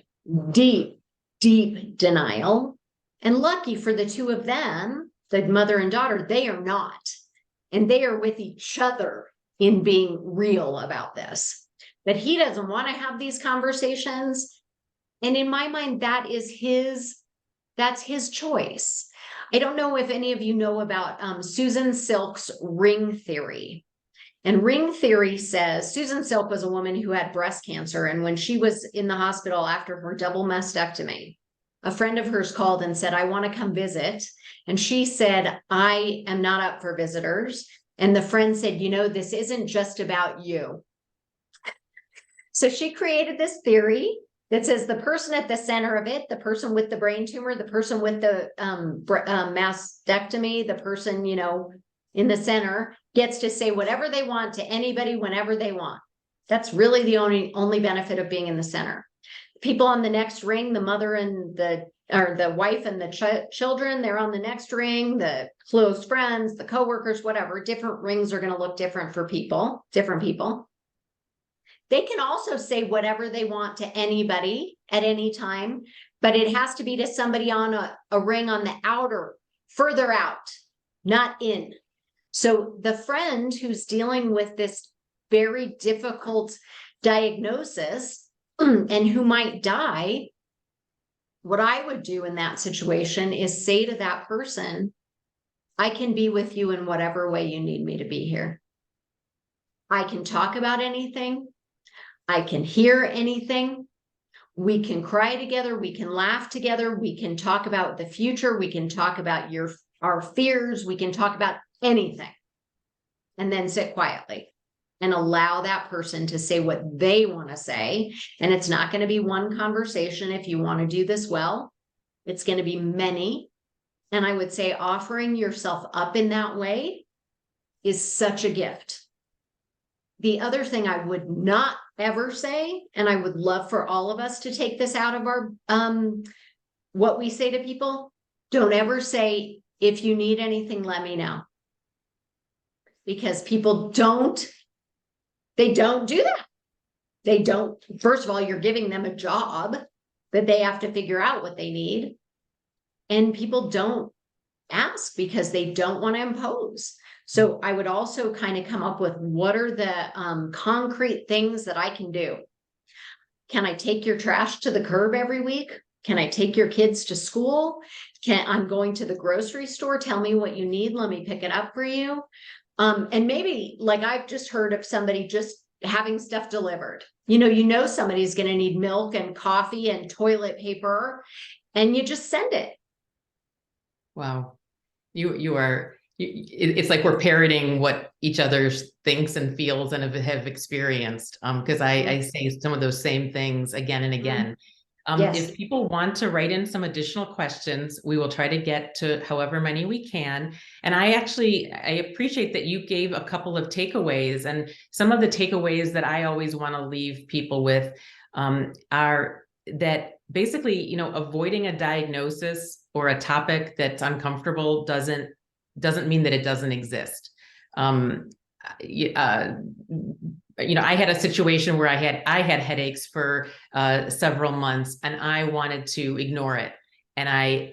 deep, deep denial. And lucky for the two of them, the mother and daughter, they are not. And they are with each other in being real about this. But he doesn't want to have these conversations. And in my mind, that's his choice. I don't know if any of you know about Susan Silk's ring theory. And ring theory says Susan Silk was a woman who had breast cancer. And when she was in the hospital after her double mastectomy, a friend of hers called and said, I want to come visit. And she said, I am not up for visitors. And the friend said, you know, this isn't just about you. So she created this theory that says the person at the center of it, the person with the brain tumor, the person with the mastectomy, the person, you know, in the center gets to say whatever they want to anybody whenever they want. That's really the only benefit of being in the center. People on the next ring, the mother and the wife and the children, they're on the next ring, the close friends, the coworkers, whatever. Different rings are going to look different for people, different people. They can also say whatever they want to anybody at any time, but it has to be to somebody on a ring on the outer, further out, not in. So the friend who's dealing with this very difficult diagnosis and who might die, what I would do in that situation is say to that person, I can be with you in whatever way you need me to be here. I can talk about anything. I can hear anything. We can cry together. We can laugh together. We can talk about the future. We can talk about our fears. We can talk about anything. And then sit quietly and allow that person to say what they want to say. And it's not going to be one conversation if you want to do this well. It's going to be many. And I would say offering yourself up in that way is such a gift. The other thing I would not ever say, and I would love for all of us to take this out of our what we say to people, don't ever say, if you need anything, let me know. Because people don't do that. They don't, first of all, you're giving them a job that they have to figure out what they need. And people don't ask because they don't want to impose. So I would also kind of come up with what are the concrete things that I can do. Can I take your trash to the curb every week? Can I take your kids to school? I'm going to the grocery store. Tell me what you need. Let me pick it up for you. And maybe like I've just heard of somebody just having stuff delivered. You know, somebody's going to need milk and coffee and toilet paper, and you just send it. Wow. It's like we're parroting what each other thinks and feels and have experienced. Because I say some of those same things again and again. Yes. If people want to write in some additional questions, we will try to get to however many we can. And I appreciate that you gave a couple of takeaways, and some of the takeaways that I always want to leave people with are that basically, avoiding a diagnosis or a topic that's uncomfortable doesn't mean that it doesn't exist. I had a situation where I had headaches for several months, and I wanted to ignore it. And I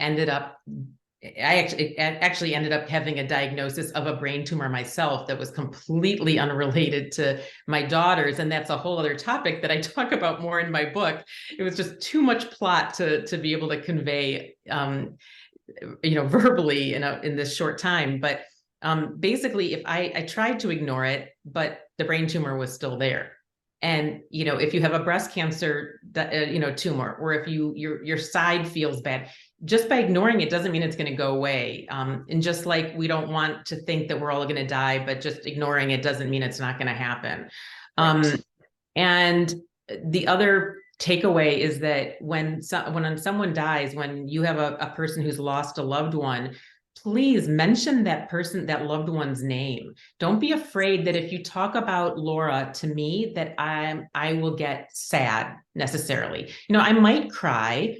actually ended up having a diagnosis of a brain tumor myself that was completely unrelated to my daughter's. And that's a whole other topic that I talk about more in my book. It was just too much plot to be able to convey, verbally in this short time. But basically, if I tried to ignore it, but the brain tumor was still there. And if you have a breast cancer tumor, or if your side feels bad, just by ignoring it doesn't mean it's going to go away. And just like we don't want to think that we're all going to die, but just ignoring it doesn't mean it's not going to happen. Right. And the other takeaway is that when someone dies, when you have a person who's lost a loved one, please mention that loved one's name. Don't be afraid that if you talk about Laura to me, that I will get sad necessarily. I might cry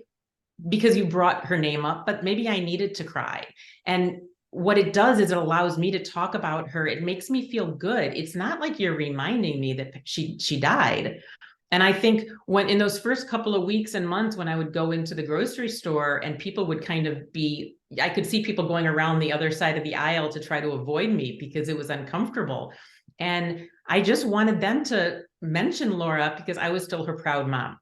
because you brought her name up, but maybe I needed to cry. And what it does is it allows me to talk about her. It makes me feel good. It's not like you're reminding me that she died. And I think when in those first couple of weeks and months, when I would go into the grocery store and people would I could see people going around the other side of the aisle to try to avoid me because it was uncomfortable. And I just wanted them to mention Laura because I was still her proud mom.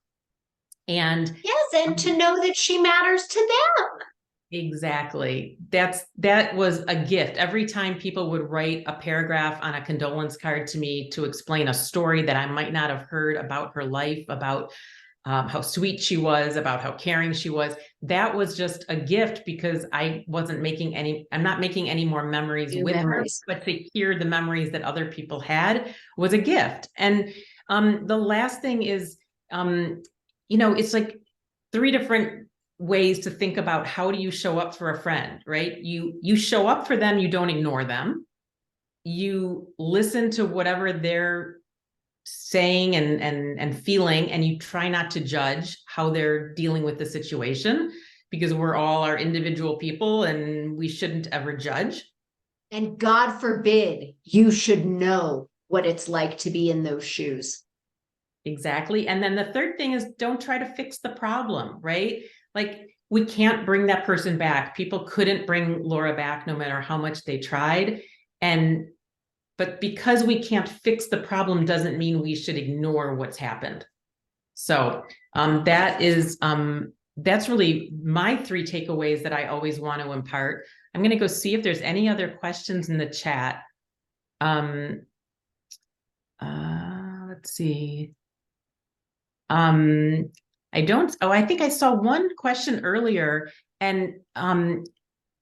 And Yes, and to know that she matters to them. exactly. That was a gift. Every time people would write a paragraph on a condolence card to me to explain a story that I might not have heard about her life, about how sweet she was, about how caring she was, that was just a gift because I'm not making any more memories New with her, memories. but to hear the memories that other people had was a gift. And the last thing is, it's like three different ways to think about how do you show up for a friend, right? You show up for them, you don't ignore them. You listen to whatever they're saying and feeling, and you try not to judge how they're dealing with the situation because we're all our individual people and we shouldn't ever judge. And God forbid you should know what it's like to be in those shoes. Exactly. And then the third thing is don't try to fix the problem, right? Like we can't bring that person back. People couldn't bring Laura back no matter how much they tried. But because we can't fix the problem doesn't mean we should ignore what's happened. So that's really my three takeaways that I always want to impart. I'm going to go see if there's any other questions in the chat. Let's see. I think I saw one question earlier, and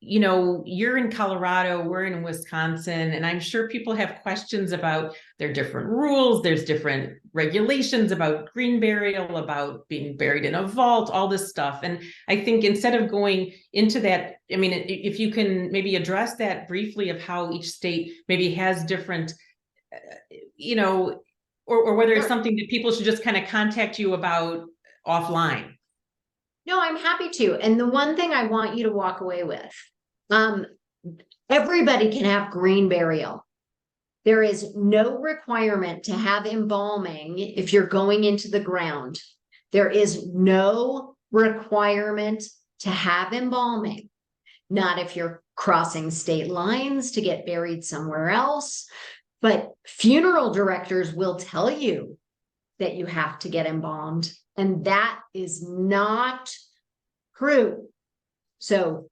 you're in Colorado, we're in Wisconsin, and I'm sure people have questions about their different rules. There's different regulations about green burial, about being buried in a vault, all this stuff. And I think instead of going into that, I mean, if you can maybe address that briefly of how each state maybe has different, or whether it's something that people should just kind of contact you about offline. No, I'm happy to. And the one thing I want you to walk away with, everybody can have green burial. There is no requirement to have embalming if you're going into the ground. There is no requirement to have embalming. Not if you're crossing state lines to get buried somewhere else. But funeral directors will tell you that you have to get embalmed, and that is not true. So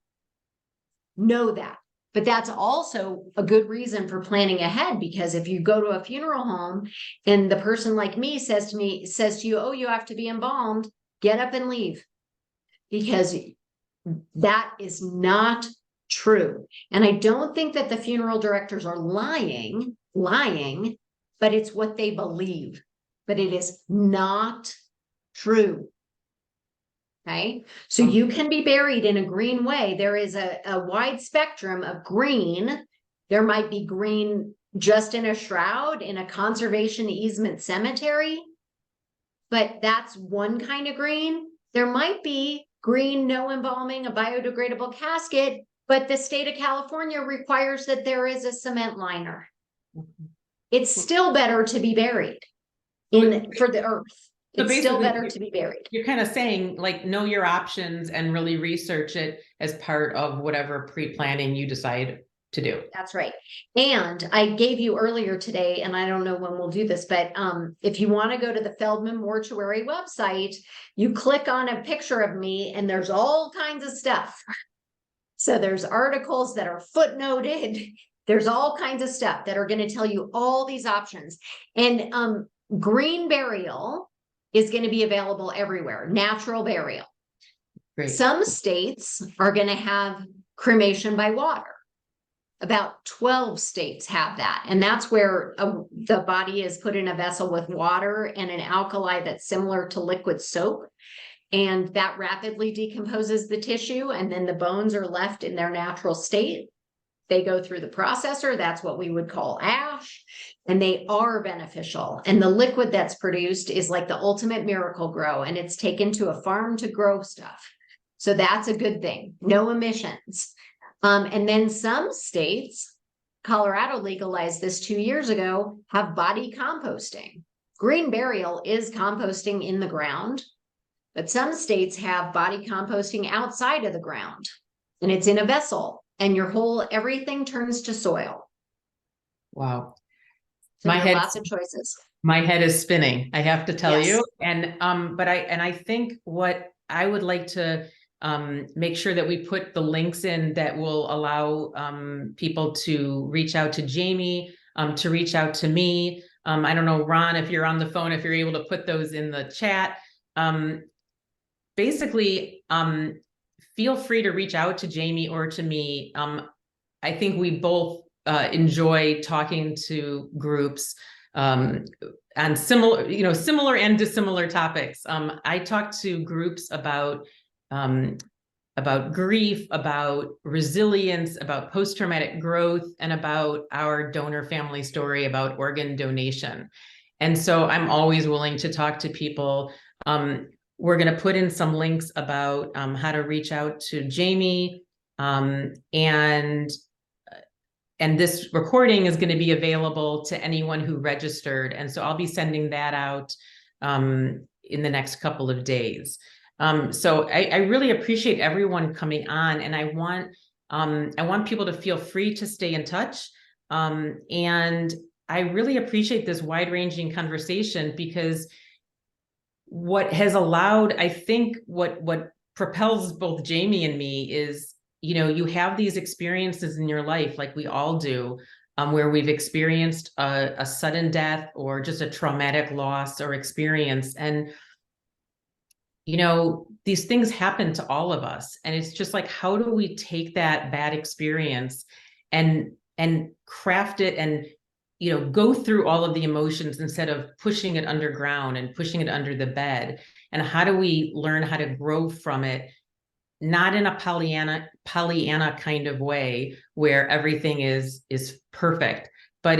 know that. But that's also a good reason for planning ahead, because if you go to a funeral home and the person like me says to you, oh, you have to be embalmed, get up and leave, because that is not true. And I don't think that the funeral directors are lying, but it's what they believe. But it is not true. Okay, so you can be buried in a green way. There is a wide spectrum of green. There might be green just in a shroud in a conservation easement cemetery, but that's one kind of green. There might be green, no embalming, a biodegradable casket, but the state of California requires that there is a cement liner. it's still better to be buried for the earth. So It's still basically, better to be buried. you're kind of saying, like, know your options and really research it as part of whatever pre-planning you decide to do. That's right. And I gave you earlier today, and I don't know when we'll do this, but if you want to go to the Feldman Mortuary website, you click on a picture of me and there's all kinds of stuff. So there's articles that are footnoted. There's all kinds of stuff that are going to tell you all these options. And green burial is going to be available everywhere, natural burial. Great. Some states are going to have cremation by water. About 12 states have that. And that's where the body is put in a vessel with water and an alkali that's similar to liquid soap. And that rapidly decomposes the tissue. And then the bones are left in their natural state. They go through the processor. That's what we would call ash. And they are beneficial. And the liquid that's produced is like the ultimate miracle grow. And it's taken to a farm to grow stuff. So that's a good thing. No emissions. And then some states, Colorado legalized this 2 years ago, have body composting. Green burial is composting in the ground, but some states have body composting outside of the ground, and it's in a vessel, and everything turns to soil. Wow. So there are lots of choices. My head is spinning, I have to tell Yes. you. And I think what I would like to make sure that we put the links in that will allow people to reach out to Jamie, to reach out to me. I don't know, Ron, if you're on the phone, if you're able to put those in the chat. Basically, feel free to reach out to Jamie or to me. I think we both enjoy talking to groups on similar and dissimilar topics. I talk to groups about grief, about resilience, about post-traumatic growth, and about our donor family story about organ donation. And so I'm always willing to talk to people. We're going to put in some links about how to reach out to Jamie. And this recording is going to be available to anyone who registered. And so I'll be sending that out in the next couple of days. So I really appreciate everyone coming on, and I want people to feel free to stay in touch. And I really appreciate this wide-ranging conversation, because what has allowed, I think what propels both Jamie and me is, you have these experiences in your life, like we all do, where we've experienced a sudden death or just a traumatic loss or experience. And these things happen to all of us. And it's just like, how do we take that bad experience and craft it and, go through all of the emotions instead of pushing it underground and pushing it under the bed? And how do we learn how to grow from it? Not in a Pollyanna kind of way where everything is perfect, but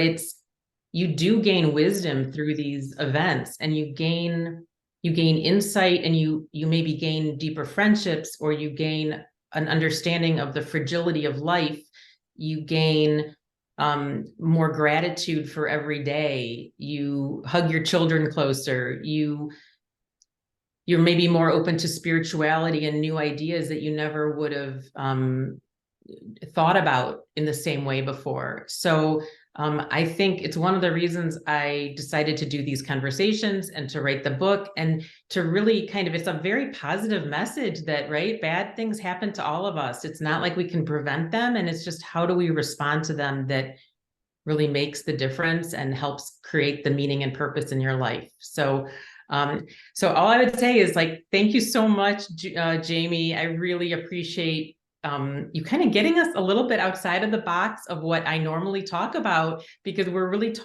you do gain wisdom through these events, and you gain insight, and you maybe gain deeper friendships, or you gain an understanding of the fragility of life. You gain more gratitude for every day. You hug your children closer. You're maybe more open to spirituality and new ideas that you never would have thought about in the same way before. So I think it's one of the reasons I decided to do these conversations and to write the book, and to really it's a very positive message that, right, bad things happen to all of us. It's not like we can prevent them, and it's just how do we respond to them that really makes the difference and helps create the meaning and purpose in your life. So all I would say is, thank you so much, Jamie. I really appreciate you kind of getting us a little bit outside of the box of what I normally talk about, because we're really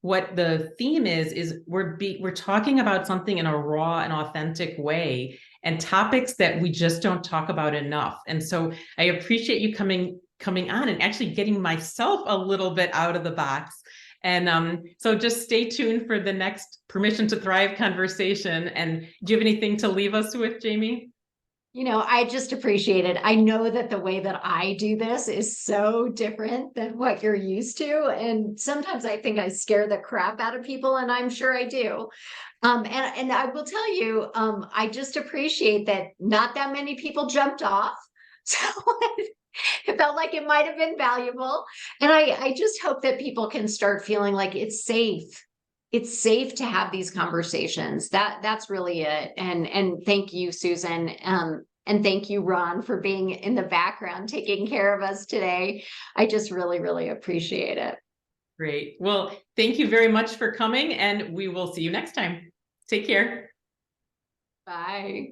what the theme is we're talking about something in a raw and authentic way, and topics that we just don't talk about enough. And so I appreciate you coming on and actually getting myself a little bit out of the box. And so just stay tuned for the next Permission to Thrive conversation. And do you have anything to leave us with, Jamie? I just appreciate it. I know that the way that I do this is so different than what you're used to. And sometimes I think I scare the crap out of people, and I'm sure I do. And I will tell you, I just appreciate that not that many people jumped off. So it felt like it might have been valuable. And I just hope that people can start feeling like it's safe. It's safe to have these conversations. That's really it. And thank you, Susan. And thank you, Ron, for being in the background, taking care of us today. I just really, really appreciate it. Great. Well, thank you very much for coming, and we will see you next time. Take care. Bye.